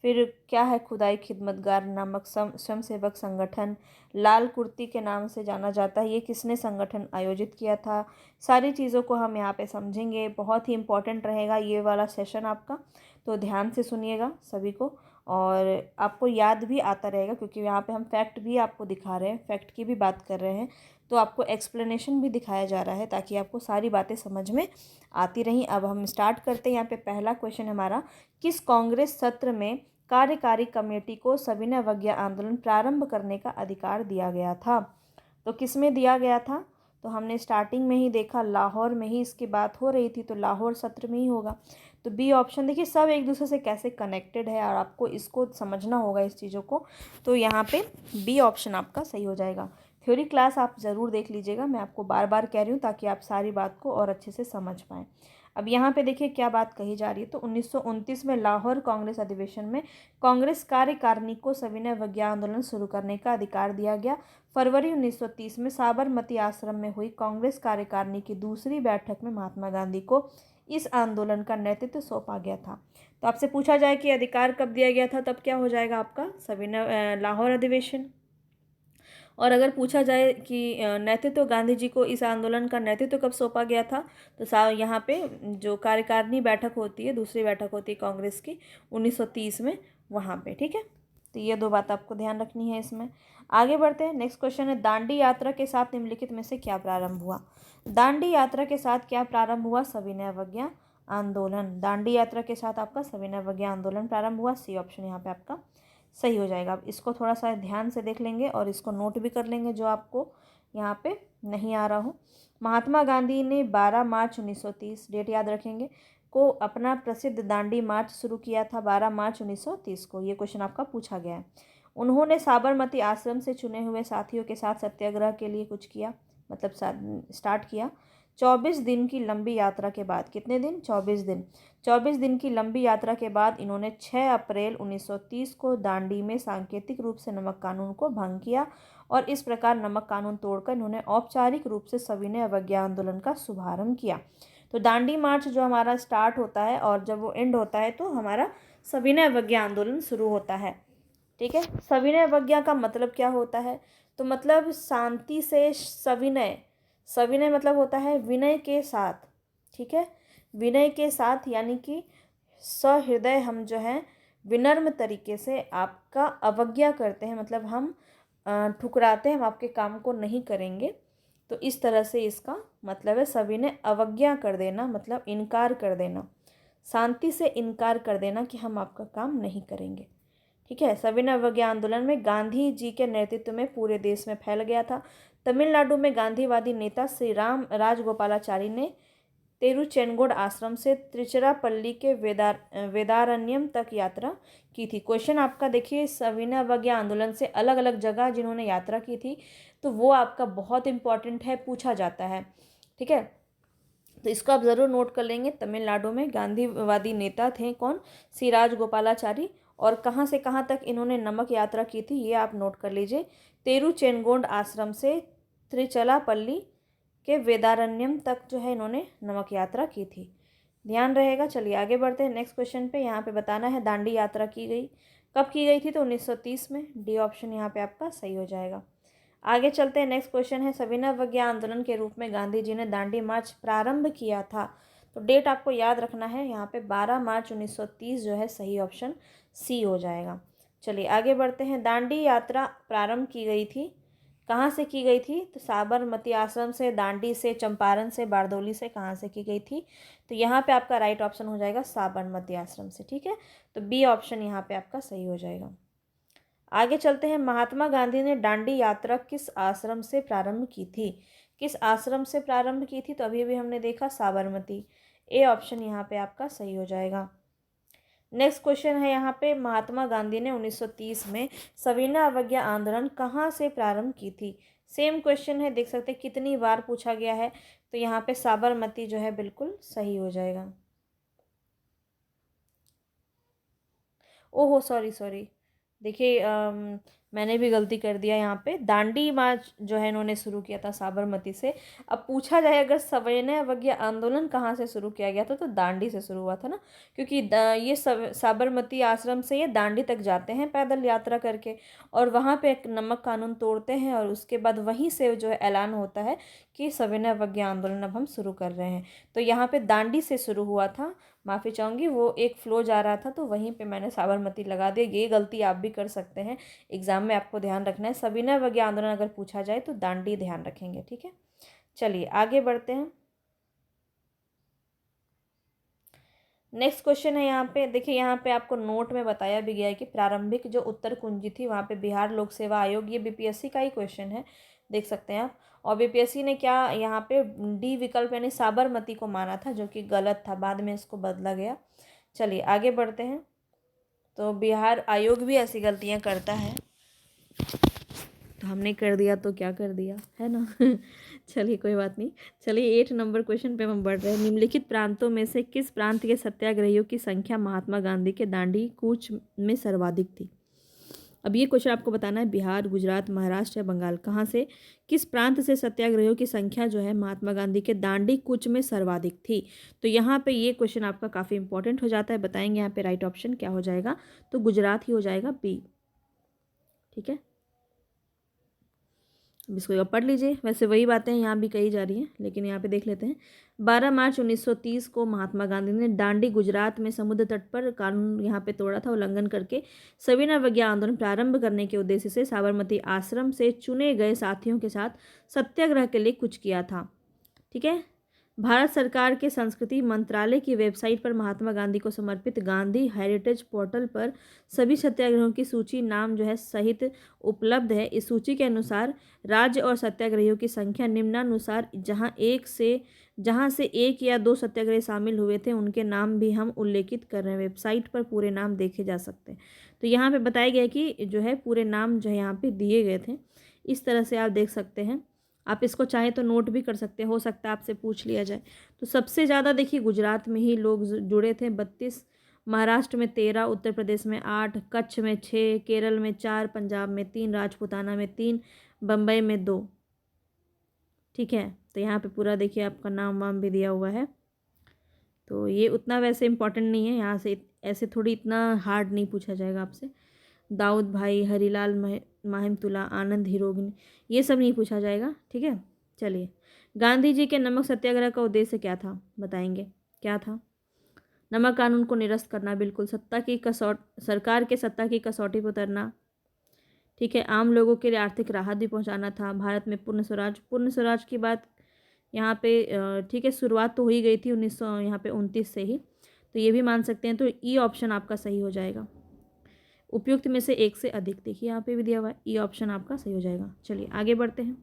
फिर क्या है खुदाई खिदमतगार नामक स्वयंसेवक संगठन, लाल कुर्ती के नाम से जाना जाता है, ये किसने संगठन आयोजित किया था। सारी चीज़ों को हम यहाँ पे समझेंगे। बहुत ही इम्पोर्टेंट रहेगा ये वाला सेशन आपका, तो ध्यान से सुनिएगा सभी को, और आपको याद भी आता रहेगा, क्योंकि यहाँ पे हम फैक्ट भी आपको दिखा रहे हैं, फैक्ट की भी बात कर रहे हैं, तो आपको एक्सप्लेनेशन भी दिखाया जा रहा है ताकि आपको सारी बातें समझ में आती रहें। अब हम स्टार्ट करते हैं। यहाँ पे पहला क्वेश्चन हमारा, किस कांग्रेस सत्र में कार्यकारी कमेटी को सविनय अवज्ञा आंदोलन प्रारंभ करने का अधिकार दिया गया था? तो किस में दिया गया था? तो हमने स्टार्टिंग में ही देखा लाहौर में ही इसकी बात हो रही थी, तो लाहौर सत्र में ही होगा। तो बी ऑप्शन, देखिए सब एक दूसरे से कैसे कनेक्टेड है और आपको इसको समझना होगा इस चीज़ों को। तो यहाँ पे बी ऑप्शन आपका सही हो जाएगा। थ्योरी क्लास आप ज़रूर देख लीजिएगा, मैं आपको बार बार कह रही हूँ ताकि आप सारी बात को और अच्छे से समझ पाएँ। अब यहाँ पे देखिए क्या बात कही जा रही है। तो 1929 में लाहौर कांग्रेस अधिवेशन में कांग्रेस कार्यकारिणी को सविनय अवज्ञा आंदोलन शुरू करने का अधिकार दिया गया। फरवरी 1930 में साबरमती आश्रम में हुई कांग्रेस कार्यकारिणी की दूसरी बैठक में महात्मा गांधी को इस आंदोलन का नेतृत्व सौंपा गया था। तो आपसे पूछा जाए कि अधिकार कब दिया गया था, तब क्या हो जाएगा आपका सविनय लाहौर अधिवेशन। और अगर पूछा जाए कि नेतृत्व गांधी जी को इस आंदोलन का नेतृत्व कब सौंपा गया था, तो यहाँ पे जो कार्यकारिणी बैठक होती है, दूसरी बैठक होती है कांग्रेस की 1930 में, वहाँ पे। ठीक है, तो ये दो बात आपको ध्यान रखनी है इसमें। आगे बढ़ते हैं, नेक्स्ट क्वेश्चन है, दांडी यात्रा के साथ निम्नलिखित में से क्या प्रारंभ हुआ। दांडी यात्रा के साथ क्या प्रारंभ हुआ, सविनय अवज्ञा आंदोलन। दांडी यात्रा के साथ आपका सविनय अवज्ञा आंदोलन प्रारंभ हुआ। सी ऑप्शन यहाँ पे आपका सही हो जाएगा। अब इसको थोड़ा सा ध्यान से देख लेंगे और इसको नोट भी कर लेंगे जो आपको यहाँ पे नहीं आ रहा हो। महात्मा गांधी ने 12 मार्च 1930, डेट याद रखेंगे, को अपना प्रसिद्ध दांडी मार्च शुरू किया था। 12 मार्च 1930 को ये क्वेश्चन आपका पूछा गया है। उन्होंने साबरमती आश्रम से चुने हुए साथियों के साथ सत्याग्रह के लिए कुछ किया, मतलब स्टार्ट किया। 24 दिन की लंबी यात्रा के बाद, कितने दिन, 24 दिन, 24 दिन की लंबी यात्रा के बाद इन्होंने 6 अप्रैल 1930 को दांडी में सांकेतिक रूप से नमक कानून को भंग किया और इस प्रकार नमक कानून तोड़कर इन्होंने औपचारिक रूप से सविनय अवज्ञा आंदोलन का शुभारंभ किया। तो दांडी मार्च जो हमारा स्टार्ट होता है और जब वो एंड होता है तो हमारा सविनय अवज्ञा आंदोलन शुरू होता है। ठीक है, सविनय अवज्ञा का मतलब क्या होता है, तो मतलब शांति से सविनय, सविनय मतलब होता है विनय के साथ। ठीक है, विनय के साथ, यानी कि सहृदय हम जो है विनम्र तरीके से आपका अवज्ञा करते हैं, मतलब हम ठुकराते हैं, हम आपके काम को नहीं करेंगे। तो इस तरह से इसका मतलब है सविनय अवज्ञा कर देना, मतलब इनकार कर देना, शांति से इनकार कर देना कि हम आपका काम नहीं करेंगे। ठीक है, सविनय अवज्ञा आंदोलन में गांधी जी के नेतृत्व में पूरे देश में फैल गया था। तमिलनाडु में गांधीवादी नेता श्री राम राजगोपालाचारी ने तिरुचेनगोड आश्रम से त्रिचरापल्ली के वेदारण्यम तक यात्रा की थी। क्वेश्चन आपका देखिए, सविनय अवज्ञा आंदोलन से अलग अलग जगह जिन्होंने यात्रा की थी, तो वो आपका बहुत इंपॉर्टेंट है, पूछा जाता है। ठीक है, तो इसको आप ज़रूर नोट कर लेंगे। तमिलनाडु में गांधीवादी नेता थे कौन, श्री राजगोपालाचारी, और कहाँ से कहाँ तक इन्होंने नमक यात्रा की थी ये आप नोट कर लीजिए। तिरुचेनगोड आश्रम से त्रिचलापल्ली के वेदारण्यम तक जो है इन्होंने नमक यात्रा की थी, ध्यान रहेगा। चलिए आगे बढ़ते हैं नेक्स्ट क्वेश्चन पे। यहाँ पे बताना है दांडी यात्रा की गई कब की गई थी, तो 1930 में। डी ऑप्शन यहाँ पे आपका सही हो जाएगा। आगे चलते हैं, नेक्स्ट क्वेश्चन है, सविनय अवज्ञा आंदोलन के रूप में गांधी जी ने दांडी मार्च प्रारंभ किया था। तो डेट आपको याद रखना है, यहाँ पे 12 मार्च 1930 जो है सही ऑप्शन सी हो जाएगा। चलिए आगे बढ़ते हैं, दांडी यात्रा प्रारंभ की गई थी, कहाँ से की गई थी, तो साबरमती आश्रम से, दांडी से, चंपारण से, बारदौली से, कहाँ से की गई थी, तो यहाँ पे आपका राइट ऑप्शन हो जाएगा साबरमती आश्रम से। ठीक है, तो बी ऑप्शन यहाँ पे आपका सही हो जाएगा। आगे चलते हैं, महात्मा गांधी ने दांडी यात्रा किस आश्रम से प्रारंभ की थी, किस आश्रम से प्रारंभ की थी, तो अभी अभी हमने देखा साबरमती। ए ऑप्शन यहाँ पे आपका सही हो जाएगा। नेक्स्ट क्वेश्चन है यहाँ पे, महात्मा गांधी ने 1930 में सविनय अवज्ञा आंदोलन कहाँ से प्रारंभ की थी। सेम क्वेश्चन है, देख सकते हैं कितनी बार पूछा गया है, तो यहाँ पे साबरमती जो है बिल्कुल सही हो जाएगा। ओहो सॉरी, देखिए मैंने भी गलती कर दिया, यहाँ पे दांडी मार्च जो है इन्होंने शुरू किया था साबरमती से। अब पूछा जाए अगर सविनय अवज्ञा आंदोलन कहाँ से शुरू किया गया था, तो दांडी से शुरू हुआ था ना, क्योंकि ये साबरमती आश्रम से ये दांडी तक जाते हैं पैदल यात्रा करके, और वहाँ पे एक नमक कानून तोड़ते हैं, और उसके बाद वहीं से जो है ऐलान होता है कि सविनय अवज्ञा आंदोलन अब हम शुरू कर रहे हैं। तो यहाँ पे दांडी से शुरू हुआ था, माफ़ी चाहूँगी, वो एक फ्लो जा रहा था तो वहीं पे मैंने साबरमती लगा दिया। ये गलती आप भी कर सकते हैं, एग्जाम में आपको ध्यान रखना है। सविनय अवज्ञा आंदोलन अगर पूछा जाए तो दांडी ध्यान रखेंगे। ठीक है, चलिए आगे बढ़ते हैं। नेक्स्ट क्वेश्चन है, यहाँ पे देखिए, यहाँ पे आपको नोट में बताया भी गया है कि प्रारंभिक जो उत्तर कुंजी थी वहाँ पे बिहार लोक सेवा आयोग, ये बीपीएससी का ही क्वेश्चन है, देख सकते हैं आप। और बीपीएससी ने क्या यहाँ पे डी विकल्प यानी साबरमती को माना था, जो कि गलत था, बाद में इसको बदला गया। चलिए आगे बढ़ते हैं। तो बिहार आयोग भी ऐसी गलतियाँ करता है, तो हमने कर दिया तो क्या कर दिया, है ना। चलिए कोई बात नहीं। चलिए 8 नंबर क्वेश्चन पे हम बढ़ रहे हैं। निम्नलिखित प्रांतों में से किस प्रांत के सत्याग्रहियों की संख्या महात्मा गांधी के दांडी कूच में सर्वाधिक थी। अब ये क्वेश्चन आपको बताना है बिहार, गुजरात, महाराष्ट्र या बंगाल, कहाँ से किस प्रांत से सत्याग्रहियों की संख्या जो है महात्मा गांधी के दांडी कूच में सर्वाधिक थी। तो यहाँ पे ये क्वेश्चन आपका काफ़ी इंपॉर्टेंट हो जाता है। बताएंगे यहाँ पे राइट ऑप्शन क्या हो जाएगा, तो गुजरात ही हो जाएगा, बी। ठीक है, अब इसको पढ़ लीजिए। वैसे वही बातें यहाँ भी कही जा रही हैं, लेकिन यहाँ पे देख लेते हैं। 12 मार्च 1930 को महात्मा गांधी ने दांडी गुजरात में समुद्र तट पर कानून यहाँ पे तोड़ा था, उल्लंघन करके सविनय अवज्ञा आंदोलन प्रारंभ करने के उद्देश्य से साबरमती आश्रम से चुने गए साथियों के साथ सत्याग्रह के लिए कुछ किया था। ठीक है, भारत सरकार के संस्कृति मंत्रालय की वेबसाइट पर महात्मा गांधी को समर्पित गांधी हेरिटेज पोर्टल पर सभी सत्याग्रहों की सूची नाम जो है सहित उपलब्ध है। इस सूची के अनुसार राज्य और सत्याग्रहियों की संख्या निम्नानुसार, जहां से 1 या 2 सत्याग्रही शामिल हुए थे उनके नाम भी हम उल्लेखित कर रहे हैं। वेबसाइट पर पूरे नाम देखे जा सकते हैं। तो यहाँ पे बताया गया कि जो है पूरे नाम जो है यहाँ पे दिए गए थे। इस तरह से आप देख सकते हैं। आप इसको चाहे तो नोट भी कर सकते हैं, हो सकता है आपसे पूछ लिया जाए। तो सबसे ज़्यादा देखिए गुजरात में ही लोग जुड़े थे, 32, महाराष्ट्र में 13, उत्तर प्रदेश में 8, कच्छ में 6, केरल में 4, पंजाब में 3, राजपूताना में 3, बम्बई में 2। ठीक है, तो यहाँ पे पूरा देखिए आपका नाम वाम भी दिया हुआ है। तो ये उतना वैसे इंपॉर्टेंट नहीं है, यहाँ से ऐसे थोड़ी इतना हार्ड नहीं पूछा जाएगा आपसे। दाऊद भाई, हरीलाल माहिमतुल्ला, आनंद हिरोगिन, ये सब नहीं पूछा जाएगा। ठीक है, चलिए। गांधी जी के नमक सत्याग्रह का उद्देश्य क्या था, बताएंगे क्या था। नमक कानून को निरस्त करना, बिल्कुल। सरकार के सत्ता की कसौटी पर उतरना। ठीक है, आम लोगों के लिए आर्थिक राहत भी पहुंचाना था। भारत में पूर्ण स्वराज की बात यहाँ पे ठीक है, शुरुआत तो हो ही गई थी 1900 यहाँ पे 29 से ही, तो ये भी मान सकते हैं। तो ई ऑप्शन आपका सही हो जाएगा। उपयुक्त में से एक से अधिक, देखिए यहाँ पे भी दिया हुआ है, ई ऑप्शन आपका सही हो जाएगा। चलिए आगे बढ़ते हैं।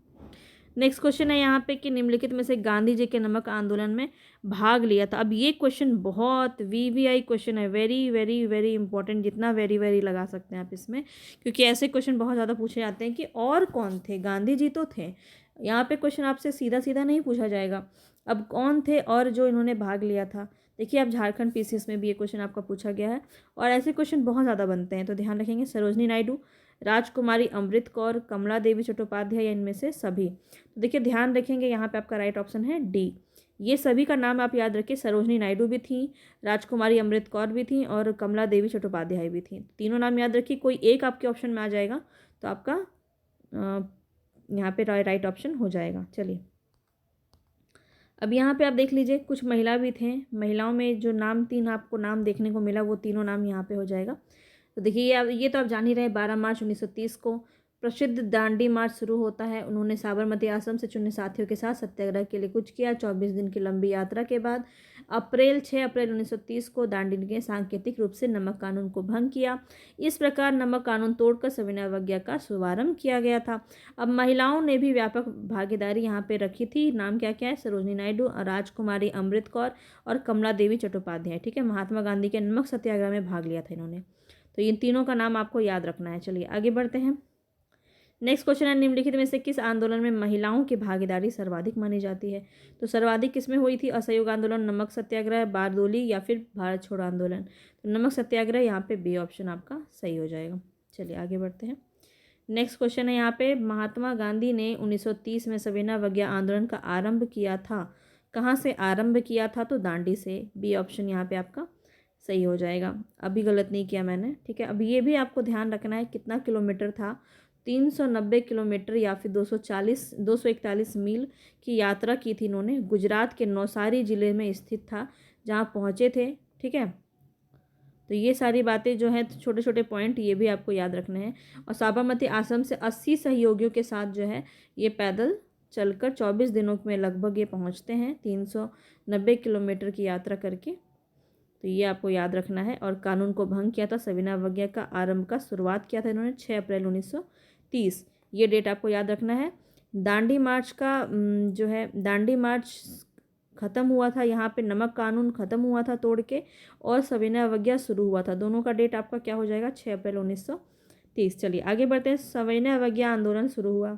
नेक्स्ट क्वेश्चन है यहाँ पे कि निम्नलिखित में से गांधी जी के नमक आंदोलन में भाग लिया था। अब ये क्वेश्चन बहुत वीवीआई क्वेश्चन है, वेरी वेरी वेरी इंपॉर्टेंट, जितना वेरी वेरी लगा सकते हैं आप इसमें, क्योंकि ऐसे क्वेश्चन बहुत ज़्यादा पूछे जाते हैं कि और कौन थे। गांधी जी तो थे, यहाँ पे क्वेश्चन आपसे सीधा सीधा नहीं पूछा जाएगा। अब कौन थे और जो इन्होंने भाग लिया था। देखिए आप झारखंड पीसीएस में भी ये क्वेश्चन आपका पूछा गया है, और ऐसे क्वेश्चन बहुत ज़्यादा बनते हैं, तो ध्यान रखेंगे। सरोजनी नायडू, राजकुमारी अमृत कौर, कमला देवी चट्टोपाध्याय, या इनमें से सभी। तो देखिए ध्यान रखेंगे, यहाँ पे आपका राइट ऑप्शन है डी। ये सभी का नाम आप याद रखिए। सरोजनी नायडू भी थी, राजकुमारी अमृत कौर भी थी, और कमला देवी चट्टोपाध्याय भी थी। तीनों नाम याद रखिए, कोई एक आपके ऑप्शन में आ जाएगा तो आपका यहाँ पे राइट ऑप्शन हो जाएगा। चलिए अब यहाँ पे आप देख लीजिए, कुछ महिला भी थे। महिलाओं में जो नाम 3 आपको नाम देखने को मिला, वो तीनों नाम यहाँ पे हो जाएगा। तो देखिए ये तो आप जान ही रहे, 12 मार्च 1930 को प्रसिद्ध दांडी मार्च शुरू होता है। उन्होंने साबरमती आश्रम से चुने साथियों के साथ सत्याग्रह के लिए कुछ किया। 24 दिन की लंबी यात्रा के बाद 6 अप्रैल 1930 को दांडी ने सांकेतिक रूप से नमक कानून को भंग किया। इस प्रकार नमक कानून तोड़कर सविनय अवज्ञा का शुभारंभ किया गया था। अब महिलाओं ने भी व्यापक भागीदारी यहाँ पे रखी थी। नाम क्या क्या है, सरोजनी नायडू, राजकुमारी अमृत कौर और कमला देवी चट्टोपाध्याय। ठीक है, महात्मा गांधी के नमक सत्याग्रह में भाग लिया था इन्होंने। तो इन तीनों का नाम आपको याद रखना है। चलिए आगे बढ़ते हैं। नेक्स्ट क्वेश्चन है, निम्नलिखित में से किस आंदोलन में महिलाओं की भागीदारी सर्वाधिक मानी जाती है। तो सर्वाधिक किसमें हुई थी, असहयोग आंदोलन, नमक सत्याग्रह, बारदोली, या फिर भारत छोड़ो आंदोलन। तो नमक सत्याग्रह, यहाँ पे बी ऑप्शन आपका सही हो जाएगा। चलिए आगे बढ़ते हैं। नेक्स्ट क्वेश्चन है यहाँ पे, महात्मा गांधी ने 1930 में सविनय अवज्ञा आंदोलन का आरंभ किया था। कहाँ से आरंभ किया था, तो दांडी से। बी ऑप्शन यहाँ पे आपका सही हो जाएगा। अभी गलत नहीं किया मैंने। ठीक है, अब ये भी आपको ध्यान रखना है कितना किलोमीटर था, 390 किलोमीटर या फिर 241 मील की यात्रा की थी इन्होंने। गुजरात के नौसारी ज़िले में स्थित था जहाँ पहुँचे थे। ठीक है, तो ये सारी बातें जो हैं, छोटे छोटे पॉइंट ये भी आपको याद रखने हैं। और साबरमती आश्रम से 80 सहयोगियों के साथ जो है ये पैदल चलकर 24 दिनों में लगभग ये पहुँचते हैं, 390 किलोमीटर की यात्रा करके। तो ये आपको याद रखना है। और कानून को भंग किया था, सविनय अवज्ञा का आरंभ का शुरुआत किया था इन्होंने 6 अप्रैल 1930। ये डेट आपको याद रखना है। दांडी मार्च का जो है दांडी मार्च ख़त्म हुआ था, यहाँ पे नमक कानून ख़त्म हुआ था तोड़ के, और सविनय अवज्ञा शुरू हुआ था। दोनों का डेट आपका क्या हो जाएगा, 6 अप्रैल 1930। चलिए आगे बढ़ते हैं। सविनय अवज्ञा आंदोलन शुरू हुआ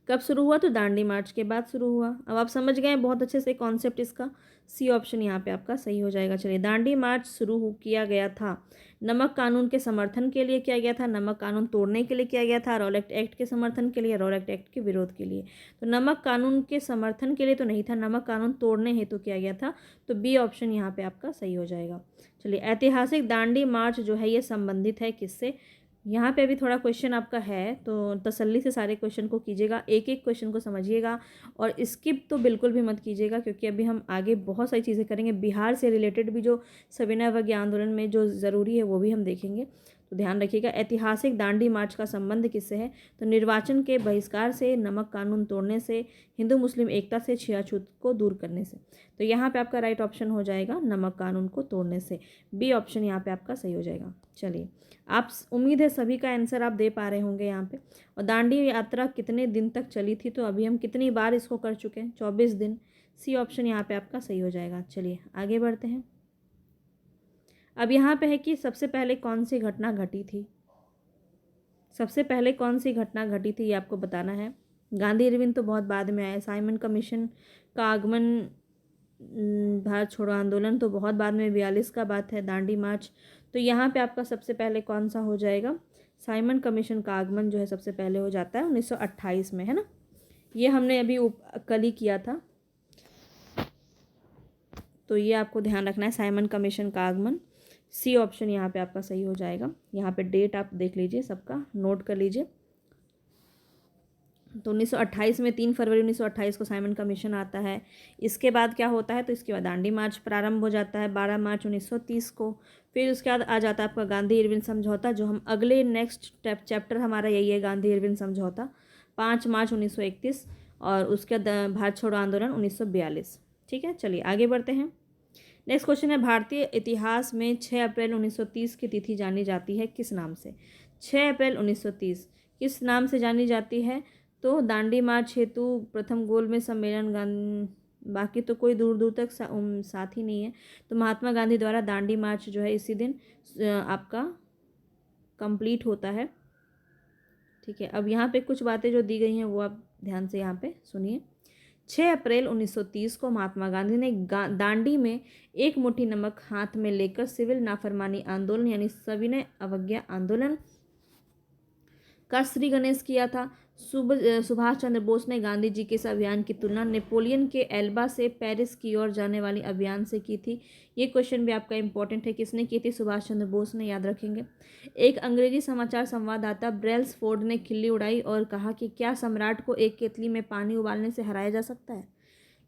कब शुरू हुआ, तो दांडी मार्च के बाद शुरू हुआ। अब आप समझ गए बहुत अच्छे से कॉन्सेप्ट इसका। सी ऑप्शन यहाँ पे आपका सही हो जाएगा। चलिए, दांडी मार्च किया गया था नमक कानून के समर्थन के लिए किया गया था, नमक कानून तोड़ने के लिए किया गया था, रॉलेट एक्ट के समर्थन के लिए, रॉलेट एक्ट के विरोध के लिए। तो नमक कानून के समर्थन के लिए तो नहीं था, नमक कानून तोड़ने हेतु किया गया था। तो बी ऑप्शन यहाँ पे आपका सही हो जाएगा। चलिए, ऐतिहासिक दांडी मार्च जो है ये संबंधित है किससे। यहाँ पे अभी थोड़ा क्वेश्चन आपका है, तो तसल्ली से सारे क्वेश्चन को कीजिएगा, एक एक क्वेश्चन को समझिएगा, और स्किप तो बिल्कुल भी मत कीजिएगा, क्योंकि अभी हम आगे बहुत सारी चीज़ें करेंगे। बिहार से रिलेटेड भी जो सविनय अवज्ञा आंदोलन में जो ज़रूरी है वो भी हम देखेंगे, तो ध्यान रखिएगा। ऐतिहासिक दांडी मार्च का संबंध किससे है, तो निर्वाचन के बहिष्कार से, नमक कानून तोड़ने से, हिंदू मुस्लिम एकता से, छुआछूत को दूर करने से। तो यहाँ पे आपका राइट ऑप्शन हो जाएगा नमक कानून को तोड़ने से। बी ऑप्शन यहाँ पे आपका सही हो जाएगा। चलिए, आप उम्मीद है सभी का आंसर आप दे पा रहे होंगे यहाँ पे। और दांडी यात्रा कितने दिन तक चली थी, तो अभी हम कितनी बार इसको कर चुके हैं, 24 दिन। सी ऑप्शन यहाँ पे आपका सही हो जाएगा। चलिए आगे बढ़ते हैं। अब यहाँ पे है कि सबसे पहले कौन सी घटना घटी थी, सबसे पहले कौन सी घटना घटी थी ये आपको बताना है। गांधी इरविन तो बहुत बाद में आया, साइमन कमीशन का आगमन, भारत छोड़ो आंदोलन तो बहुत बाद में 42 का बात है, दांडी मार्च। तो यहाँ पे आपका सबसे पहले कौन सा हो जाएगा, साइमन कमीशन का आगमन जो है सबसे पहले हो जाता है 1928 में, है ना। ये हमने अभी कल ही किया था, तो ये आपको ध्यान रखना है, साइमन कमीशन का आगमन। सी ऑप्शन यहाँ पे आपका सही हो जाएगा। यहाँ पे डेट आप देख लीजिए, सबका नोट कर लीजिए। तो 1928 में 3 फरवरी 1928 को साइमन कमीशन आता है। इसके बाद क्या होता है, तो इसके बाद दांडी मार्च प्रारंभ हो जाता है 12 मार्च 1930 को। फिर उसके बाद आ जाता है आपका गांधी इरविन समझौता, जो हम अगले नेक्स्ट चैप्टर हमारा यही है, गांधी इरविन समझौता, 5 मार्च 1931। और उसके बाद भारत छोड़ो आंदोलन 1942। ठीक है, चलिए आगे बढ़ते हैं। नेक्स्ट क्वेश्चन है, भारतीय इतिहास में 6 अप्रैल 1930 की तिथि जानी जाती है किस नाम से। 6 अप्रैल 1930 किस नाम से जानी जाती है, तो दांडी मार्च हेतु प्रथम गोलमेज सम्मेलन, बाकी तो कोई दूर दूर तक साथ ही नहीं है। तो महात्मा गांधी द्वारा दांडी मार्च जो है इसी दिन आपका कंप्लीट होता है। ठीक है, अब यहाँ पे कुछ बातें जो दी गई हैं वो आप ध्यान से यहाँ पे सुनिए। 6 अप्रैल 1930 को महात्मा गांधी ने दांडी में एक मुट्ठी नमक हाथ में लेकर सिविल नाफरमानी आंदोलन यानी सविनय अवज्ञा आंदोलन का श्री गणेश किया था। सुभाष चंद्र बोस ने गांधी जी के इस अभियान की तुलना नेपोलियन के एल्बा से पेरिस की ओर जाने वाली अभियान से की थी। ये क्वेश्चन भी आपका इंपॉर्टेंट है, किसने की थी, सुभाष चंद्र बोस ने, याद रखेंगे। एक अंग्रेजी समाचार संवाददाता ब्रेल्सफोर्ड ने खिल्ली उड़ाई और कहा कि क्या सम्राट को एक केतली में पानी उबालने से हराया जा सकता है,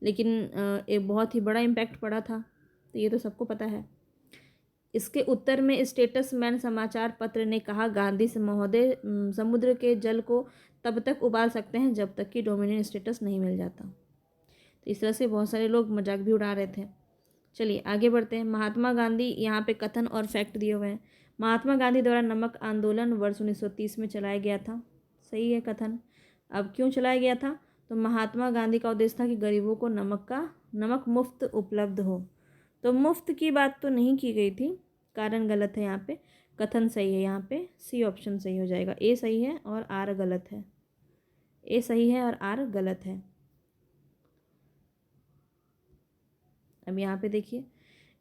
लेकिन एक बहुत ही बड़ा इम्पैक्ट पड़ा था, तो ये तो सबको पता है। इसके उत्तर में स्टेट्समैन समाचार पत्र ने कहा, गांधी महोदय समुद्र के जल को तब तक उबाल सकते हैं जब तक कि डोमिनियन स्टेटस नहीं मिल जाता। तो इस तरह से बहुत सारे लोग मजाक भी उड़ा रहे थे। चलिए आगे बढ़ते हैं। महात्मा गांधी, यहाँ पे कथन और फैक्ट दिए हुए हैं। महात्मा गांधी द्वारा नमक आंदोलन वर्ष 1930 में चलाया गया था, सही है कथन। अब क्यों चलाया गया था, तो महात्मा गांधी का उद्देश्य था कि गरीबों को नमक मुफ्त उपलब्ध हो। तो मुफ्त की बात तो नहीं की गई थी, कारण गलत है यहाँ पे, कथन सही है। यहाँ पे सी ऑप्शन सही हो जाएगा। ए सही है और आर गलत है, ए सही है और आर गलत है। अब यहाँ पे देखिए,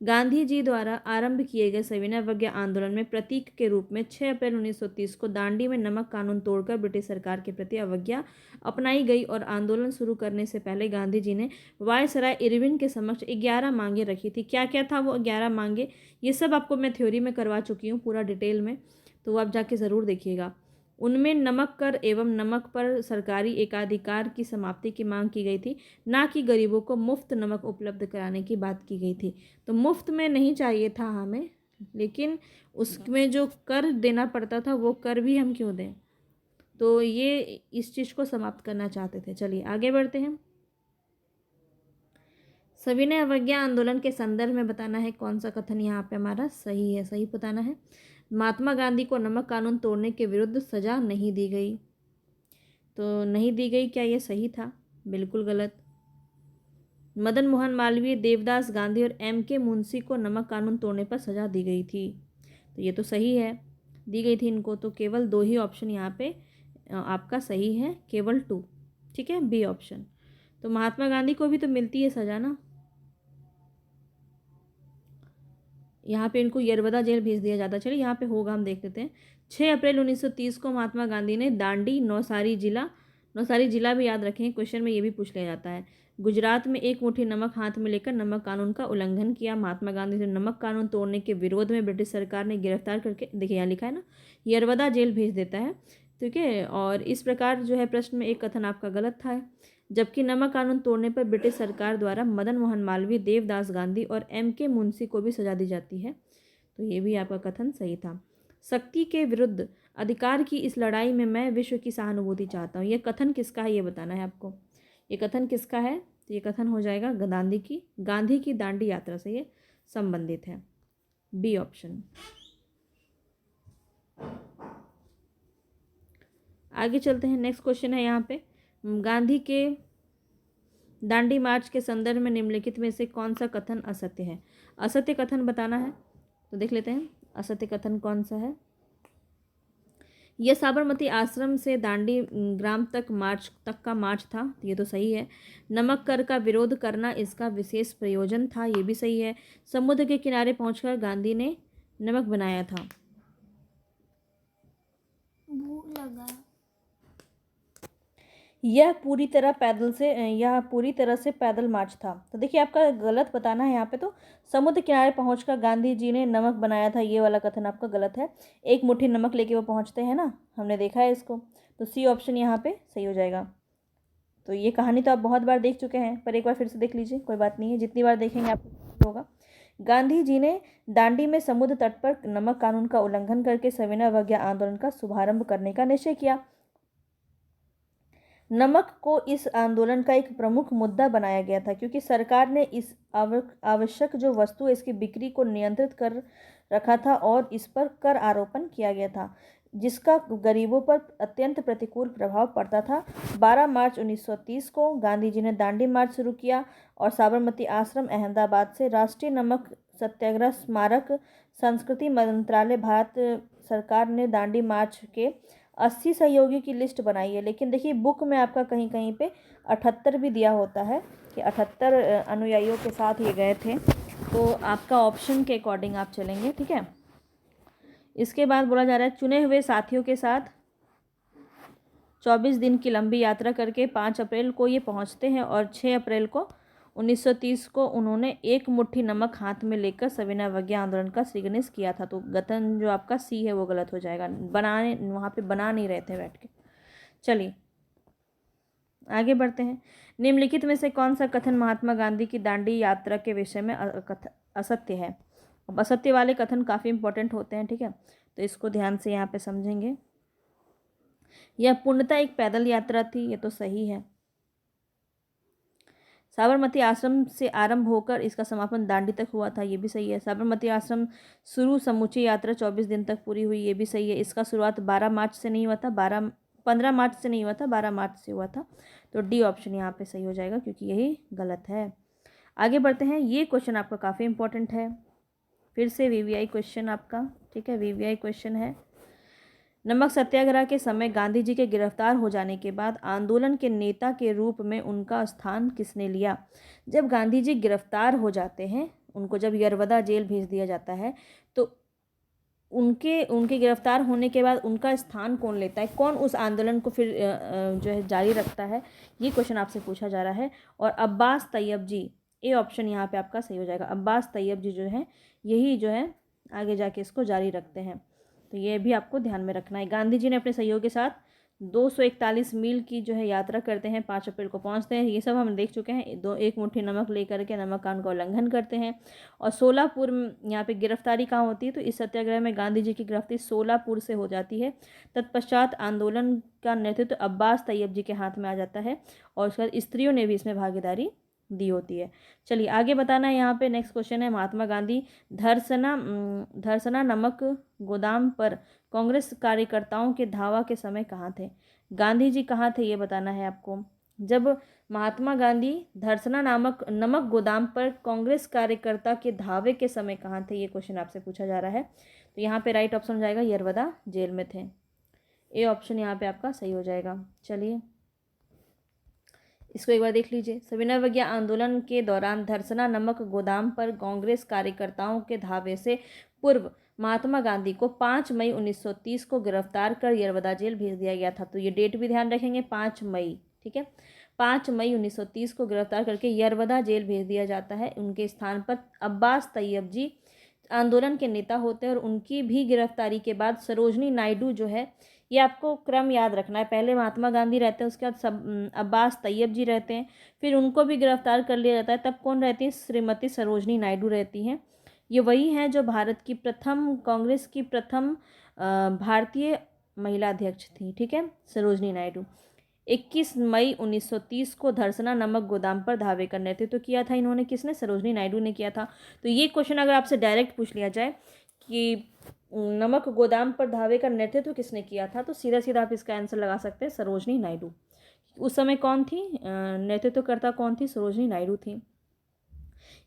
गांधी जी द्वारा आरंभ किए गए सविनय अवज्ञा आंदोलन में प्रतीक के रूप में 6 अप्रैल 1930 को दांडी में नमक कानून तोड़कर ब्रिटिश सरकार के प्रति अवज्ञा अपनाई गई। और आंदोलन शुरू करने से पहले गांधी जी ने वायसराय इरविन के समक्ष 11 मांगे रखी थी। क्या क्या था वो 11 मांगे, ये सब आपको मैं थ्योरी में करवा चुकी हूँ पूरा डिटेल में, तो वो आप जाके ज़रूर देखिएगा। उनमें नमक कर एवं नमक पर सरकारी एकाधिकार की समाप्ति की मांग की गई थी, ना कि गरीबों को मुफ्त नमक उपलब्ध कराने की बात की गई थी। तो मुफ्त में नहीं चाहिए था हमें, लेकिन उसमें जो कर देना पड़ता था वो कर भी हम क्यों दें, तो ये इस चीज़ को समाप्त करना चाहते थे। चलिए आगे बढ़ते हैं। सविनय अवज्ञा आंदोलन के संदर्भ में बताना है कौन सा कथन यहाँ पे हमारा सही है, सही बताना है। महात्मा गांधी को नमक कानून तोड़ने के विरुद्ध सजा नहीं दी गई। तो नहीं दी गई। क्या ये सही था? बिल्कुल गलत। मदन मोहन मालवीय, देवदास गांधी और M.K. मुंशी को नमक कानून तोड़ने पर सजा दी गई थी। तो ये तो सही है, दी गई थी इनको। तो केवल 2 ही ऑप्शन यहाँ पे आपका सही है, केवल 2। ठीक है, बी ऑप्शन। तो महात्मा गांधी को भी तो मिलती है सजा ना। यहाँ पे इनको यरवदा जेल भेज दिया जाता। चलिए यहाँ पे होगा, हम देख लेते हैं। 6 अप्रैल 1930 को महात्मा गांधी ने दांडी, नौसारी जिला भी याद रखें, क्वेश्चन में ये भी पूछ लिया जाता है, गुजरात में एक मुट्ठी नमक हाथ में लेकर नमक कानून का उल्लंघन किया। महात्मा गांधी से नमक कानून तोड़ने के विरोध में ब्रिटिश सरकार ने गिरफ्तार करके, देखिए यहाँ लिखा है ना, यरवदा जेल भेज देता है। ठीक है, और इस प्रकार जो है प्रश्न में एक कथन आपका गलत था, जबकि नमक कानून तोड़ने पर ब्रिटिश सरकार द्वारा मदन मोहन मालवीय, देवदास गांधी और M.K. मुंशी को भी सजा दी जाती है। तो ये भी आपका कथन सही था। शक्ति के विरुद्ध अधिकार की इस लड़ाई में मैं विश्व की सहानुभूति चाहता हूँ, ये कथन किसका है ये बताना है आपको। ये कथन किसका है? तो ये कथन हो जाएगा गांधी की दांडी यात्रा से ये संबंधित है, बी ऑप्शन। आगे चलते हैं, नेक्स्ट क्वेश्चन है यहाँ पे, गांधी के दांडी मार्च के संदर्भ में निम्नलिखित में से कौन सा कथन असत्य है? असत्य कथन बताना है, तो देख लेते हैं असत्य कथन कौन सा है। यह साबरमती आश्रम से दांडी ग्राम तक का मार्च था, तो ये तो सही है। नमक कर का विरोध करना इसका विशेष प्रयोजन था, ये भी सही है। समुद्र के किनारे पहुंचकर गांधी ने नमक बनाया था। भूख लगा। यह पूरी तरह से पैदल मार्च था। तो देखिए आपका गलत बताना है यहाँ पे। तो समुद्र किनारे पहुंचकर गांधी जी ने नमक बनाया था, ये वाला कथन आपका गलत है। एक मुट्ठी नमक लेके वो पहुंचते हैं ना, हमने देखा है इसको। तो सी ऑप्शन यहाँ पे सही हो जाएगा। तो ये कहानी तो आप बहुत बार देख चुके हैं, पर एक बार फिर से देख लीजिए, कोई बात नहीं है, जितनी बार देखेंगे आपको होगा। गांधी जी ने दांडी में समुद्र तट पर नमक कानून का उल्लंघन करके सविनय अवज्ञा आंदोलन का शुभारंभ करने का निश्चय किया। नमक को इस आंदोलन का एक प्रमुख मुद्दा बनाया गया था, क्योंकि सरकार ने इस आवश्यक जो वस्तु है इसकी बिक्री को नियंत्रित कर रखा था और इस पर कर आरोपण किया गया था, जिसका गरीबों पर अत्यंत प्रतिकूल प्रभाव पड़ता था। 12 मार्च 1930 को गांधी जी ने दांडी मार्च शुरू किया और साबरमती आश्रम अहमदाबाद से राष्ट्रीय नमक सत्याग्रह स्मारक संस्कृति मंत्रालय भारत सरकार ने दांडी मार्च के 80 सहयोगी की लिस्ट बनाई है। लेकिन देखिए बुक में आपका कहीं कहीं पे 78 भी दिया होता है कि 78 अनुयायियों के साथ ये गए थे। तो आपका ऑप्शन के अकॉर्डिंग आप चलेंगे, ठीक है। इसके बाद बोला जा रहा है, चुने हुए साथियों के साथ 24 दिन की लंबी यात्रा करके 5 अप्रैल को ये पहुंचते हैं और 6 अप्रैल को 1930 को उन्होंने एक मुट्ठी नमक हाथ में लेकर सविनय अवज्ञा आंदोलन का श्रीगणेश किया था। तो कथन जो आपका सी है वो गलत हो जाएगा, वहाँ पे बना नहीं रहे थे बैठ के। चलिए आगे बढ़ते हैं। निम्नलिखित में से कौन सा कथन महात्मा गांधी की दांडी यात्रा के विषय में असत्य है? अब असत्य वाले कथन काफ़ी इंपॉर्टेंट होते हैं, ठीक है, तो इसको ध्यान से यहाँ पे समझेंगे। यह पूर्णतः एक पैदल यात्रा थी, ये तो सही है। साबरमती आश्रम से आरंभ होकर इसका समापन दांडी तक हुआ था, ये भी सही है। साबरमती आश्रम शुरू समूची यात्रा 24 दिन तक पूरी हुई, ये भी सही है। इसका शुरुआत 12 मार्च से नहीं हुआ था, 15 मार्च से नहीं हुआ था, 12 मार्च से हुआ था। तो डी ऑप्शन यहाँ पे सही हो जाएगा, क्योंकि यही गलत है। आगे बढ़ते हैं। ये क्वेश्चन आपका काफ़ी इंपॉर्टेंट है, फिर से VVI क्वेश्चन आपका, ठीक है, VVI क्वेश्चन है। नमक सत्याग्रह के समय गांधी जी के गिरफ्तार हो जाने के बाद आंदोलन के नेता के रूप में उनका स्थान किसने लिया? जब गांधी जी गिरफ्तार हो जाते हैं, उनको जब यरवदा जेल भेज दिया जाता है, तो उनके गिरफ्तार होने के बाद उनका स्थान कौन लेता है? कौन उस आंदोलन को फिर जो है जारी रखता है? ये क्वेश्चन आपसे पूछा जा रहा है। और अब्बास तैयब जी, ए ऑप्शन यहाँ पे आपका सही हो जाएगा। अब्बास तैयब जी जो है यही जो है आगे जाके इसको जारी रखते हैं। तो ये भी आपको ध्यान में रखना है। गांधी जी ने अपने सहयोग के साथ 241 मील की जो है यात्रा करते हैं, 5 अप्रैल को पहुंचते हैं, ये सब हम देख चुके हैं। एक मुट्ठी नमक लेकर के नमक कानून का उल्लंघन करते हैं। और सोलापुर यहाँ पे गिरफ्तारी कहाँ होती है? तो इस सत्याग्रह में गांधी जी की गिरफ्तारी सोलापुर से हो जाती है। तत्पश्चात आंदोलन का नेतृत्व अब्बास तैयब जी के हाथ में आ जाता है और उसके बाद स्त्रियों ने भी इसमें भागीदारी दी होती है। चलिए आगे बताना है यहाँ पे। नेक्स्ट क्वेश्चन है, महात्मा गांधी धरसना नमक गोदाम पर कांग्रेस कार्यकर्ताओं के धावा के समय कहाँ थे? गांधी जी कहाँ थे ये बताना है आपको। जब महात्मा गांधी धरसना नामक नमक गोदाम पर कांग्रेस कार्यकर्ता के धावे के समय कहाँ थे, ये क्वेश्चन आपसे पूछा जा रहा है। तो यहाँ पे राइट ऑप्शन हो जाएगा यरवदा जेल में थे। ए ऑप्शन यहाँ पे आपका सही हो जाएगा। चलिए इसको एक बार देख लीजिए। सविनय अवज्ञा आंदोलन के दौरान धरसना नमक गोदाम पर कांग्रेस कार्यकर्ताओं के धावे से पूर्व महात्मा गांधी को 5 मई 1930 को गिरफ्तार कर यरवदा जेल भेज दिया गया था। तो ये डेट भी ध्यान रखेंगे, 5 मई, ठीक है। 5 मई 1930 को गिरफ्तार करके यरवदा जेल भेज दिया जाता है। उनके स्थान पर अब्बास तैयब जी आंदोलन के नेता होते हैं और उनकी भी गिरफ्तारी के बाद सरोजनी नायडू जो है, ये आपको क्रम याद रखना है। पहले महात्मा गांधी रहते हैं, उसके बाद अब्बास तैयब जी रहते हैं, फिर उनको भी गिरफ्तार कर लिया जाता है। तब कौन रहती हैं? श्रीमती सरोजनी नायडू रहती हैं। ये वही हैं जो भारत की प्रथम कांग्रेस की प्रथम भारतीय महिला अध्यक्ष थी, ठीक है, सरोजनी नायडू। 21 मई 1930 को धरसना नमक गोदाम पर धावे का नेतृत्व किया था इन्होंने। किसने? सरोजनी नायडू ने किया था। तो ये क्वेश्चन अगर आपसे डायरेक्ट पूछ लिया जाए कि नमक गोदाम पर धावे का नेतृत्व किसने किया था, तो सीधा सीधा आप इसका आंसर लगा सकते हैं सरोजनी नायडू। उस समय कौन थी नेतृत्वकर्ता? कौन थी? सरोजनी नायडू थी।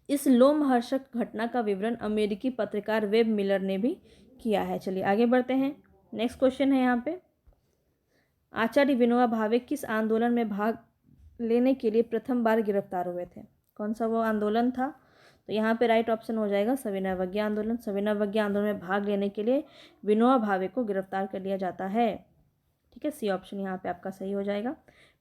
इस लोमहर्षक घटना का विवरण अमेरिकी पत्रकार वेब मिलर ने भी किया है। चलिए आगे बढ़ते हैं। नेक्स्ट क्वेश्चन है यहाँ पे, आचार्य विनोबा भावे किस आंदोलन में भाग लेने के लिए प्रथम बार गिरफ्तार हुए थे? कौन सा वो आंदोलन था? तो यहाँ पे राइट ऑप्शन हो जाएगा सविनय अवज्ञा आंदोलन। सविनय अवज्ञा आंदोलन में भाग लेने के लिए विनोबा भावे को गिरफ्तार कर लिया जाता है, ठीक है। सी ऑप्शन यहाँ पे आपका सही हो जाएगा।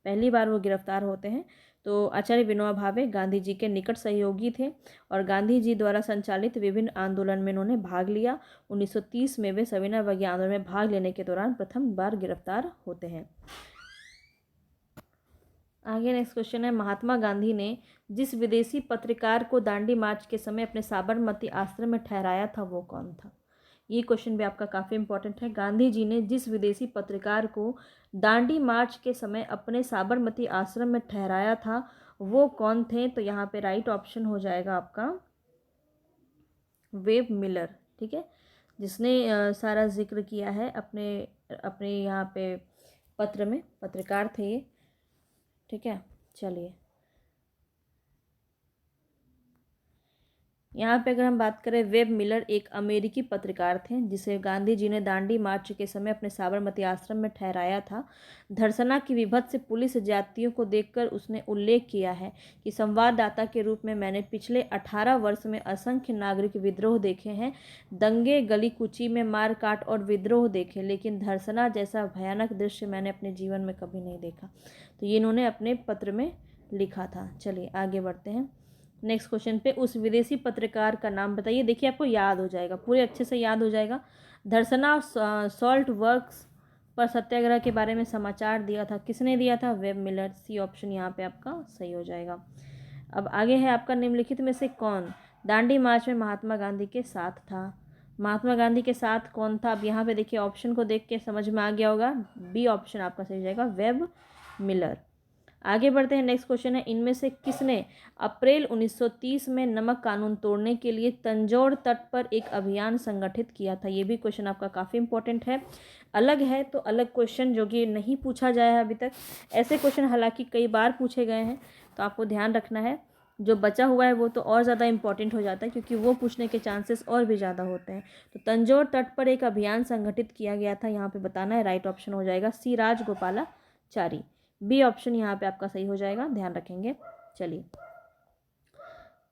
पहली बार वो गिरफ्तार होते हैं। तो आचार्य विनोबा भावे गांधी जी के निकट सहयोगी थे और गांधी जी द्वारा संचालित विभिन्न आंदोलन में इन्होंने भाग लिया। 1930 में वे सविनय अवज्ञा आंदोलन में भाग लेने के दौरान प्रथम बार गिरफ्तार होते हैं। आगे नेक्स्ट क्वेश्चन है, महात्मा गांधी ने जिस विदेशी पत्रकार को दांडी मार्च के समय अपने साबरमती आश्रम में ठहराया था वो कौन था? ये क्वेश्चन भी आपका काफ़ी इंपॉर्टेंट है। गांधी जी ने जिस विदेशी पत्रकार को दांडी मार्च के समय अपने साबरमती आश्रम में ठहराया था वो कौन थे? तो यहाँ पे राइट ऑप्शन हो जाएगा आपका वेब मिलर, ठीक है, जिसने सारा जिक्र किया है अपने अपने यहाँ पे पत्र में। पत्रकार थे ये, ठीक है। चलिए यहाँ पे अगर हम बात करें, वेब मिलर एक अमेरिकी पत्रकार थे जिसे गांधी जी ने दांडी मार्च के समय अपने साबरमती आश्रम में ठहराया था। धरसना की विभत्स पुलिस जातियों को देखकर उसने उल्लेख किया है कि संवाददाता के रूप में मैंने पिछले 18 वर्ष में असंख्य नागरिक विद्रोह देखे हैं, दंगे, गली कुची में मार काट और विद्रोह देखे, लेकिन धरसना जैसा भयानक दृश्य मैंने अपने जीवन में कभी नहीं देखा। तो ये इन्होंने अपने पत्र में लिखा था। चलिए आगे बढ़ते हैं। नेक्स्ट क्वेश्चन पे, उस विदेशी पत्रकार का नाम बताइए। देखिए आपको याद हो जाएगा, पूरे अच्छे से याद हो जाएगा। धरसना सॉल्ट वर्क्स पर सत्याग्रह के बारे में समाचार दिया था, किसने दिया था? Web Miller. सी ऑप्शन यहाँ पे आपका सही हो जाएगा। अब आगे है आपका, निम्नलिखित में से कौन दांडी मार्च में महात्मा गांधी के साथ था? महात्मा गांधी के साथ कौन था? अब यहाँ पे देखिए ऑप्शन को देख के समझ में आ गया होगा, बी ऑप्शन आपका सही हो जाएगा, वेब मिलर। आगे बढ़ते हैं। नेक्स्ट क्वेश्चन है, इनमें से किसने अप्रैल 1930 में नमक कानून तोड़ने के लिए तंजौर तट पर एक अभियान संगठित किया था? ये भी क्वेश्चन आपका काफ़ी इंपॉर्टेंट है, अलग है तो अलग क्वेश्चन जो कि नहीं पूछा जाया है अभी तक। ऐसे क्वेश्चन हालांकि कई बार पूछे गए हैं, तो आपको ध्यान रखना है। जो बचा हुआ है वो तो और ज़्यादा इंपॉर्टेंट हो जाता है क्योंकि वो पूछने के चांसेस और भी ज़्यादा होते हैं। तो तंजौर तट पर एक अभियान संगठित किया गया था, यहाँ पे बताना है। राइट ऑप्शन हो जाएगा सी राजगोपालाचारी। बी ऑप्शन यहाँ पे आपका सही हो जाएगा, ध्यान रखेंगे। चलिए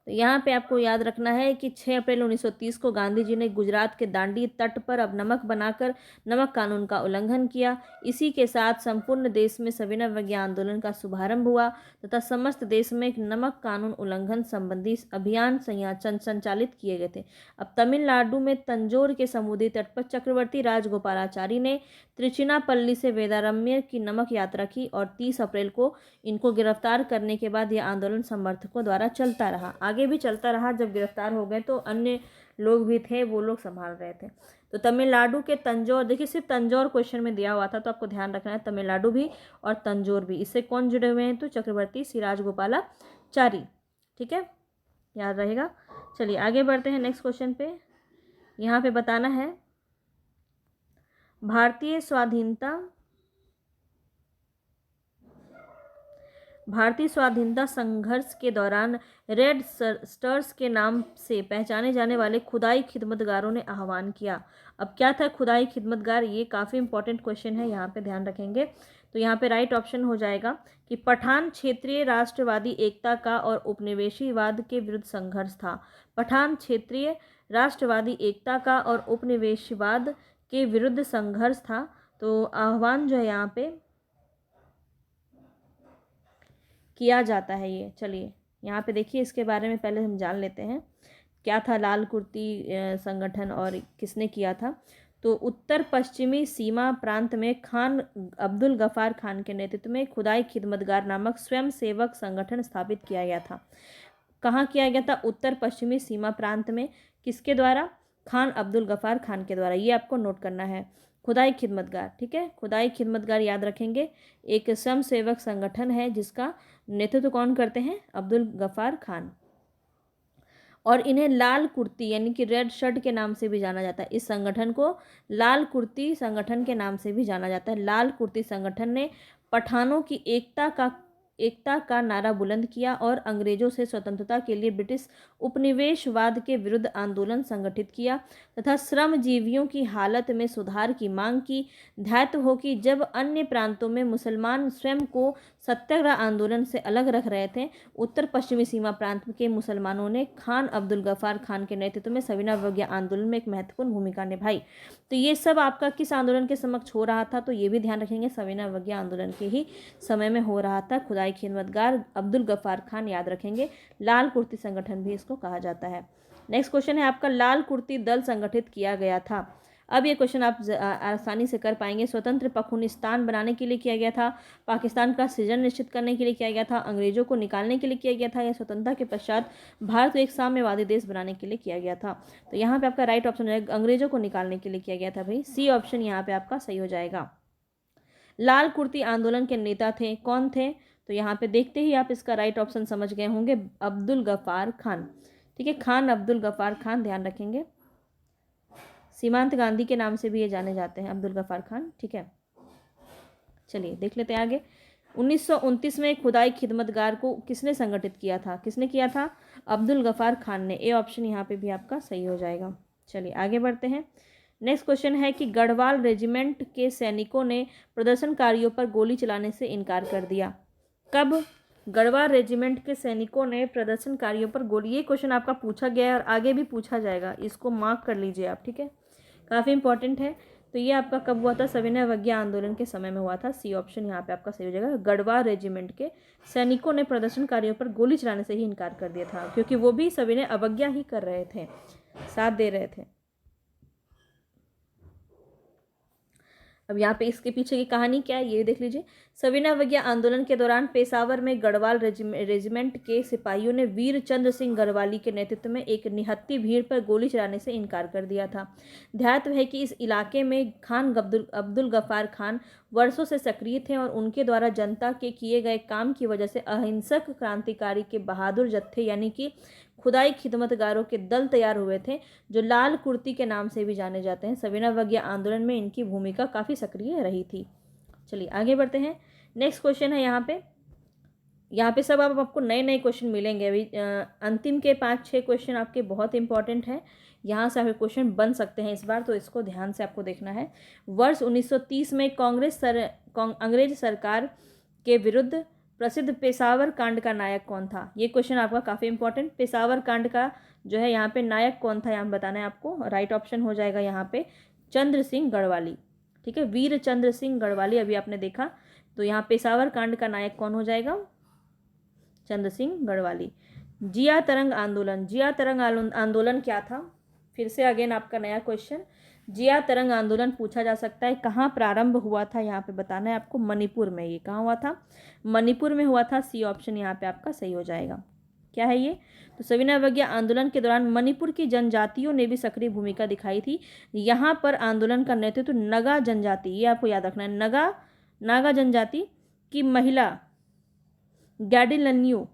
तो यहाँ पे आपको याद रखना है कि 6 अप्रैल 1930 को गांधी जी ने गुजरात के दांडी तट पर अब नमक बनाकर नमक कानून का उल्लंघन किया। इसी के साथ संपूर्ण देश में सविनय अवज्ञा आंदोलन का शुभारंभ हुआ तथा समस्त देश में एक नमक कानून उल्लंघन संबंधी अभियान संचालित किए गए थे। अब तमिलनाडु में तंजौर के समुद्री तट पर चक्रवर्ती राजगोपालाचारी ने त्रिचिनापल्ली से वेदारण्य की नमक यात्रा की और 30 अप्रैल को इनको गिरफ्तार करने के बाद यह आंदोलन समर्थकों द्वारा चलता रहा, आगे भी चलता रहा। जब गिरफ्तार हो गए तो अन्य लोग भी थे, वो लोग संभाल रहे थे। तो तमिलनाडु के तंजौर, देखिए सिर्फ तंजौर क्वेश्चन में दिया हुआ था तो आपको ध्यान रखना है, तमिलनाडु भी और तंजौर भी। इससे कौन जुड़े हुए हैं? तो चक्रवर्ती श्री राजगोपालाचारी, ठीक है, याद रहेगा। चलिए आगे बढ़ते हैं नेक्स्ट क्वेश्चन पे। यहाँ पे बताना है भारतीय स्वाधीनता संघर्ष के दौरान रेड स्टर्स के नाम से पहचाने जाने वाले खुदाई खिदमतगारों ने आह्वान किया। अब क्या था खुदाई खिदमतगार, ये काफ़ी इंपॉर्टेंट क्वेश्चन है, यहाँ पे ध्यान रखेंगे। तो यहाँ पे राइट ऑप्शन हो जाएगा कि पठान क्षेत्रीय राष्ट्रवादी एकता का और उपनिवेशीवाद के विरुद्ध संघर्ष था। पठान क्षेत्रीय राष्ट्रवादी एकता का और उपनिवेशवाद के विरुद्ध संघर्ष था। तो आह्वान जो है यहाँ पे किया जाता है ये। चलिए यहाँ पे देखिए, इसके बारे में पहले हम जान लेते हैं क्या था लाल कुर्ती संगठन और किसने किया था। तो उत्तर पश्चिमी सीमा प्रांत में खान अब्दुल गफ़ार खान के नेतृत्व में खुदाई खिदमतगार नामक स्वयं सेवक संगठन स्थापित किया गया था। कहाँ किया गया था? उत्तर पश्चिमी सीमा प्रांत में। किसके द्वारा? खान अब्दुल गफ़ार खान के द्वारा। ये आपको नोट करना है, खुदाई खिदमतगार। ठीक है, खुदाई खिदमतगार याद रखेंगे, एक स्वयं सेवक संगठन है जिसका नेतृत्व कौन करते हैं? अब्दुल गफ़ार खान। और इन्हें लाल कुर्ती यानी कि रेड शर्ट के नाम से भी जाना जाता है। इस संगठन को लाल कुर्ती संगठन के नाम से भी जाना जाता है। लाल कुर्ती संगठन ने पठानों की एकता का नारा बुलंद किया और अंग्रेजों से स्वतंत्रता के लिए ब्रिटिश उपनिवेशवाद के विरुद्ध आंदोलन संगठित किया तथा श्रमजीवियों की हालत में सुधार की मांग की। ध्यात हो कि जब अन्य प्रांतों में मुसलमान स्वयं को सत्याग्रह आंदोलन से अलग रख रहे थे, उत्तर पश्चिमी सीमा प्रांत के मुसलमानों ने खान अब्दुल गफ़ार खान के नेतृत्व में सविनय अवज्ञा आंदोलन में एक महत्वपूर्ण भूमिका निभाई। तो ये सब आपका किस आंदोलन के समक्ष हो रहा था? तो ये भी ध्यान रखेंगे, सविनय अवज्ञा आंदोलन के ही समय में हो रहा था। खुदाई खिदमतगार अब्दुल गफ़ार खान याद रखेंगे। लाल कुर्ती संगठन भी इसको कहा जाता है। नेक्स्ट क्वेश्चन है आपका, लाल कुर्ती दल संगठित किया गया था। अब ये क्वेश्चन आप आसानी से कर पाएंगे। स्वतंत्र पख्तूनिस्तान बनाने के लिए किया गया था, पाकिस्तान का सृजन निश्चित करने के लिए किया गया था, अंग्रेजों को निकालने के लिए किया गया था, या स्वतंत्रता के पश्चात भारत को एक साम्यवादी देश बनाने के लिए किया गया था। तो यहाँ पे आपका राइट ऑप्शन है अंग्रेजों को निकालने के लिए किया गया था भाई। सी ऑप्शन यहाँ पे आपका सही हो जाएगा। लाल कुर्ती आंदोलन के नेता थे, कौन थे? तो यहाँ पे देखते ही आप इसका राइट ऑप्शन समझ गए होंगे, अब्दुल गफ़ार खान। ठीक है, खान अब्दुल गफ़ार खान, ध्यान रखेंगे। सीमांत गांधी के नाम से भी ये जाने जाते हैं, अब्दुल गफ़ार खान। ठीक है, चलिए देख लेते हैं आगे। 1929 में खुदाई खिदमतगार को किसने संगठित किया था? किसने किया था? अब्दुल गफ़ार खान ने। ए ऑप्शन यहाँ पे भी आपका सही हो जाएगा। चलिए आगे बढ़ते हैं। नेक्स्ट क्वेश्चन है कि गढ़वाल रेजिमेंट के सैनिकों ने प्रदर्शनकारियों पर गोली चलाने से इनकार कर दिया। कब? गढ़वाल रेजिमेंट के सैनिकों ने प्रदर्शनकारियों पर गोली, ये क्वेश्चन आपका पूछा गया है और आगे भी पूछा जाएगा, इसको मार्क कर लीजिए आप। ठीक है, काफ़ी इंपॉर्टेंट है। तो ये आपका कब हुआ था? सविनय अवज्ञा आंदोलन के समय में हुआ था। सी ऑप्शन यहाँ पे आपका सही हो जाएगा। गढ़वाल रेजिमेंट के सैनिकों ने प्रदर्शनकारियों पर गोली चलाने से ही इनकार कर दिया था, क्योंकि वो भी सविनय अवज्ञा ही कर रहे थे, साथ दे रहे थे। अब यहाँ पे इसके पीछे की कहानी क्या है ये देख लीजिए। सविनय अवज्ञा आंदोलन के दौरान पेशावर में गढ़वाल रेजिमेंट के सिपाहियों ने वीर चंद्र सिंह गढ़वाली के नेतृत्व में एक निहत्थी भीड़ पर गोली चलाने से इनकार कर दिया था। ध्यात है कि इस इलाके में खान अब्दुल गफ़ार खान वर्षों से सक्रिय थे और उनके द्वारा जनता के किए गए काम की वजह से अहिंसक क्रांतिकारी के बहादुर जत्थे यानी कि खुदाई खिदमतगारों के दल तैयार हुए थे, जो लाल कुर्ती के नाम से भी जाने जाते हैं। सविनय अवज्ञा आंदोलन में इनकी भूमिका काफ़ी सक्रिय रही थी। चलिए आगे बढ़ते हैं। नेक्स्ट क्वेश्चन है यहाँ पे सब आपको नए नए क्वेश्चन मिलेंगे। अभी अंतिम के 5-6 क्वेश्चन आपके बहुत इंपॉर्टेंट हैं, यहाँ से आपके क्वेश्चन बन सकते हैं इस बार, तो इसको ध्यान से आपको देखना है। वर्ष 1930 में अंग्रेज सरकार के विरुद्ध प्रसिद्ध पेशावर कांड का नायक कौन था? ये क्वेश्चन आपका काफ़ी इंपॉर्टेंट। पेशावर कांड का जो है यहाँ पे नायक कौन था, यहाँ बताना है आपको। राइट ऑप्शन हो जाएगा यहाँ पे चंद्र सिंह गढ़वाली। ठीक है, वीर चंद्र सिंह गढ़वाली अभी आपने देखा, तो यहाँ पेशावर कांड का नायक कौन हो जाएगा? चंद्र सिंह गढ़वाली। जिया तरंग आंदोलन, जिया तरंग आंदोलन क्या था? फिर से अगेन आपका नया क्वेश्चन, जिया तरंग आंदोलन पूछा जा सकता है। कहाँ प्रारंभ हुआ था यहाँ पे बताना है आपको? मणिपुर में। ये कहाँ हुआ था? मणिपुर में हुआ था। सी ऑप्शन यहाँ पे आपका सही हो जाएगा। क्या है ये? तो सविनय अवज्ञा आंदोलन के दौरान मणिपुर की जनजातियों ने भी सक्रिय भूमिका दिखाई थी। यहाँ पर आंदोलन का नेतृत्व नगा जनजाति, ये आपको याद रखना है, नागा जनजाति की महिला गैडिलन्यू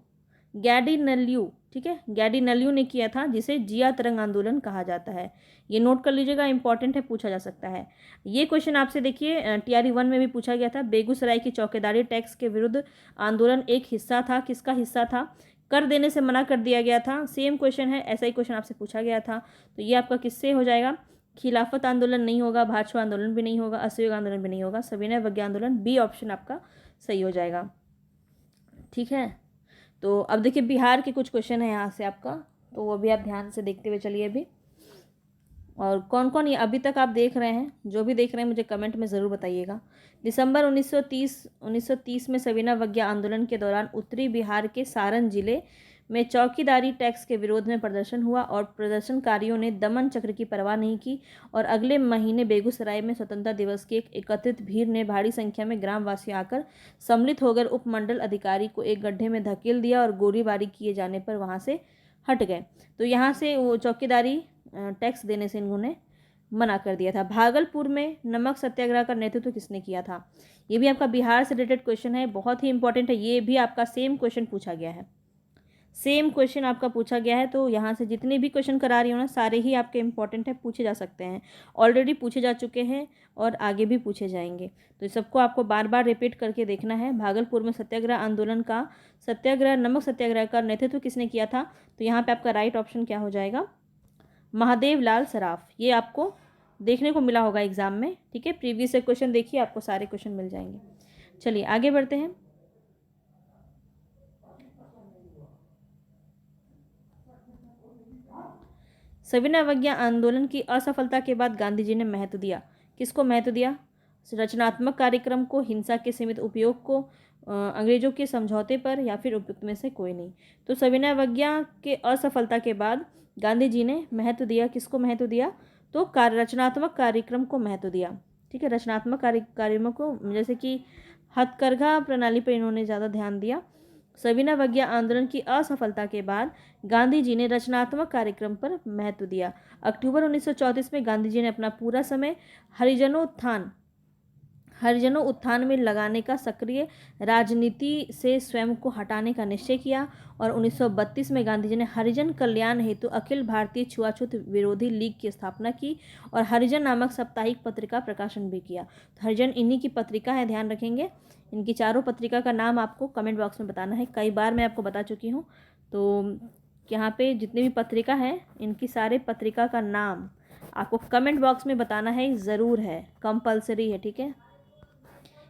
गैडिनल्यू, ठीक है, गैडिनल्यू ने किया था, जिसे जिया तरंग आंदोलन कहा जाता है। ये नोट कर लीजिएगा, इंपॉर्टेंट है, पूछा जा सकता है। ये क्वेश्चन आपसे देखिए TRE 1 में भी पूछा गया था। बेगूसराय की चौकीदारी टैक्स के विरुद्ध आंदोलन एक हिस्सा था, किसका हिस्सा था? कर देने से मना कर दिया गया था। सेम क्वेश्चन है, ऐसा ही क्वेश्चन आपसे पूछा गया था। तो ये आपका किससे हो जाएगा? खिलाफत आंदोलन नहीं होगा, भाजपा आंदोलन भी नहीं होगा, असहयोग आंदोलन भी नहीं होगा, सविनय अवज्ञा आंदोलन, बी ऑप्शन आपका सही हो जाएगा। ठीक है, तो अब देखिए बिहार के कुछ क्वेश्चन है यहाँ से आपका, तो वो भी आप ध्यान से देखते हुए चलिए अभी। और कौन कौन ये अभी तक आप देख रहे हैं, जो भी देख रहे हैं मुझे कमेंट में ज़रूर बताइएगा। दिसंबर 1930 में सविनय अवज्ञा आंदोलन के दौरान उत्तरी बिहार के सारण जिले में चौकीदारी टैक्स के विरोध में प्रदर्शन हुआ और प्रदर्शनकारियों ने दमन चक्र की परवाह नहीं की और अगले महीने बेगूसराय में स्वतंत्रता दिवस की एक एकत्रित भीड़ ने भारी संख्या में ग्रामवासी आकर सम्मिलित होकर उपमंडल अधिकारी को एक गड्ढे में धकेल दिया और गोलीबारी किए जाने पर वहां से हट गए। तो यहाँ से वो चौकीदारी टैक्स देने से इन्होंने मना कर दिया था। भागलपुर में नमक सत्याग्रह का नेतृत्व किसने किया था? ये भी आपका बिहार से रिलेटेड क्वेश्चन है, बहुत ही इंपॉर्टेंट है। ये भी आपका सेम क्वेश्चन पूछा गया है, सेम क्वेश्चन आपका पूछा गया है। तो यहाँ से जितने भी क्वेश्चन करा रही हूँ ना, सारे ही आपके इंपॉर्टेंट है, पूछे जा सकते हैं, ऑलरेडी पूछे जा चुके हैं और आगे भी पूछे जाएंगे। तो सबको आपको बार बार रिपीट करके देखना है। भागलपुर में सत्याग्रह आंदोलन का नमक सत्याग्रह का नेतृत्व किसने किया था? तो यहाँ पे आपका राइट ऑप्शन क्या हो जाएगा? महादेव लाल सराफ। ये आपको देखने को मिला होगा एग्जाम में। ठीक है, प्रीवियस से क्वेश्चन देखिए, आपको सारे क्वेश्चन मिल जाएंगे। चलिए आगे बढ़ते हैं। सविनय अवज्ञा आंदोलन की असफलता के बाद गांधी जी ने महत्व दिया, किसको महत्व दिया? रचनात्मक कार्यक्रम को, हिंसा के सीमित उपयोग को, अंग्रेजों के समझौते पर, या फिर उपयुक्त में से कोई नहीं। तो सविनय अवज्ञा के असफलता के बाद गांधी जी ने महत्व दिया, किसको महत्व दिया? तो रचनात्मक कार्यक्रम को महत्व दिया। ठीक है, रचनात्मक कार्यक्रमों को, जैसे कि हथकरघा प्रणाली पर इन्होंने ज़्यादा ध्यान दिया। सविनय अवज्ञा आंदोलन की असफलता के बाद गांधी जी ने रचनात्मक कार्यक्रम पर महत्व दिया। अक्टूबर 1934 में गांधी जी ने अपना पूरा समय हरिजनों उत्थान में लगाने का, सक्रिय राजनीति से स्वयं को हटाने का निश्चय किया और 1932 में गांधी जी ने हरिजन कल्याण हेतु अखिल भारतीय छुआछूत विरोधी लीग की स्थापना की और हरिजन नामक साप्ताहिक पत्रिका प्रकाशन भी किया। तो हरिजन इन्हीं की पत्रिका है, ध्यान रखेंगे। इनकी चारों पत्रिका का नाम आपको कमेंट बॉक्स में बताना है, कई बार मैं आपको बता चुकी हूँ। तो यहाँ पे जितनी भी पत्रिका है, इनकी सारे पत्रिका का नाम आपको कमेंट बॉक्स में बताना है, ज़रूर है, कंपलसरी है। ठीक है,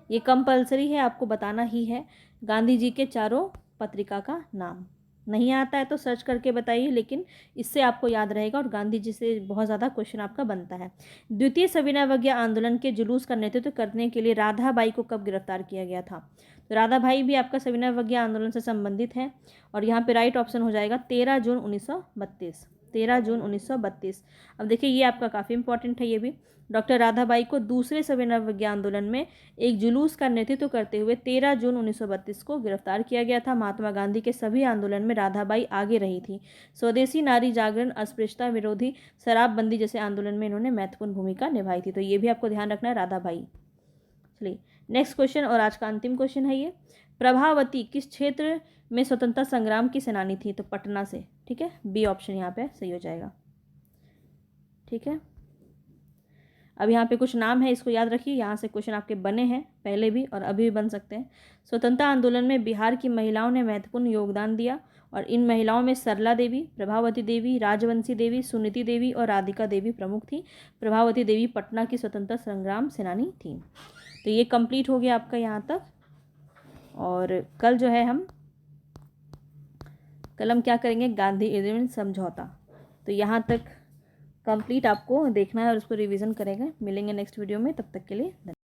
ये कंपलसरी है, आपको बताना ही है गांधी जी के चारों पत्रिका का नाम। नहीं आता है तो सर्च करके बताइए, लेकिन इससे आपको याद रहेगा और गांधी जी से बहुत ज़्यादा क्वेश्चन आपका बनता है। द्वितीय सविनय अवज्ञा आंदोलन के जुलूस का नेतृत्व करने के लिए राधा बाई को कब गिरफ्तार किया गया था? तो राधा बाई भी आपका सविनय अवज्ञा आंदोलन से संबंधित है और यहाँ पे राइट ऑप्शन हो जाएगा 13 जून 1932। 13 जून 1932। अब देखिए ये आपका काफ़ी इंपॉर्टेंट है। ये भी डॉक्टर राधाबाई को दूसरे सविनय अवज्ञा आंदोलन में एक जुलूस का नेतृत्व करते हुए 13 जून 1932 को गिरफ्तार किया गया था। महात्मा गांधी के सभी आंदोलन में राधाबाई आगे रही थी। स्वदेशी नारी जागरण, अस्पृश्यता विरोधी, शराबबंदी जैसे आंदोलन में इन्होंने महत्वपूर्ण भूमिका निभाई थी। तो ये भी आपको ध्यान रखना है, राधाबाई। चलिए नेक्स्ट क्वेश्चन और आज का अंतिम क्वेश्चन है ये। प्रभावती किस क्षेत्र में स्वतंत्रता संग्राम की सेनानी थी? तो पटना से। ठीक है, बी ऑप्शन यहाँ पे सही हो जाएगा। ठीक है, अब यहाँ पे कुछ नाम है, इसको याद रखिए। यहाँ से क्वेश्चन आपके बने हैं पहले भी और अभी भी बन सकते हैं। स्वतंत्रता आंदोलन में बिहार की महिलाओं ने महत्वपूर्ण योगदान दिया और इन महिलाओं में सरला देवी, प्रभावती देवी, राजवंशी देवी, सुनीति देवी और राधिका देवी प्रमुख थी। प्रभावती देवी पटना की स्वतंत्रता संग्राम सेनानी थी। तो ये कंप्लीट हो गया आपका यहाँ तक। और कल जो है हम क्या करेंगे? गांधी इरविन समझौता। तो यहाँ तक कंप्लीट आपको देखना है और उसको रिवीजन करेंगे। मिलेंगे नेक्स्ट वीडियो में, तब तक के लिए धन्यवाद।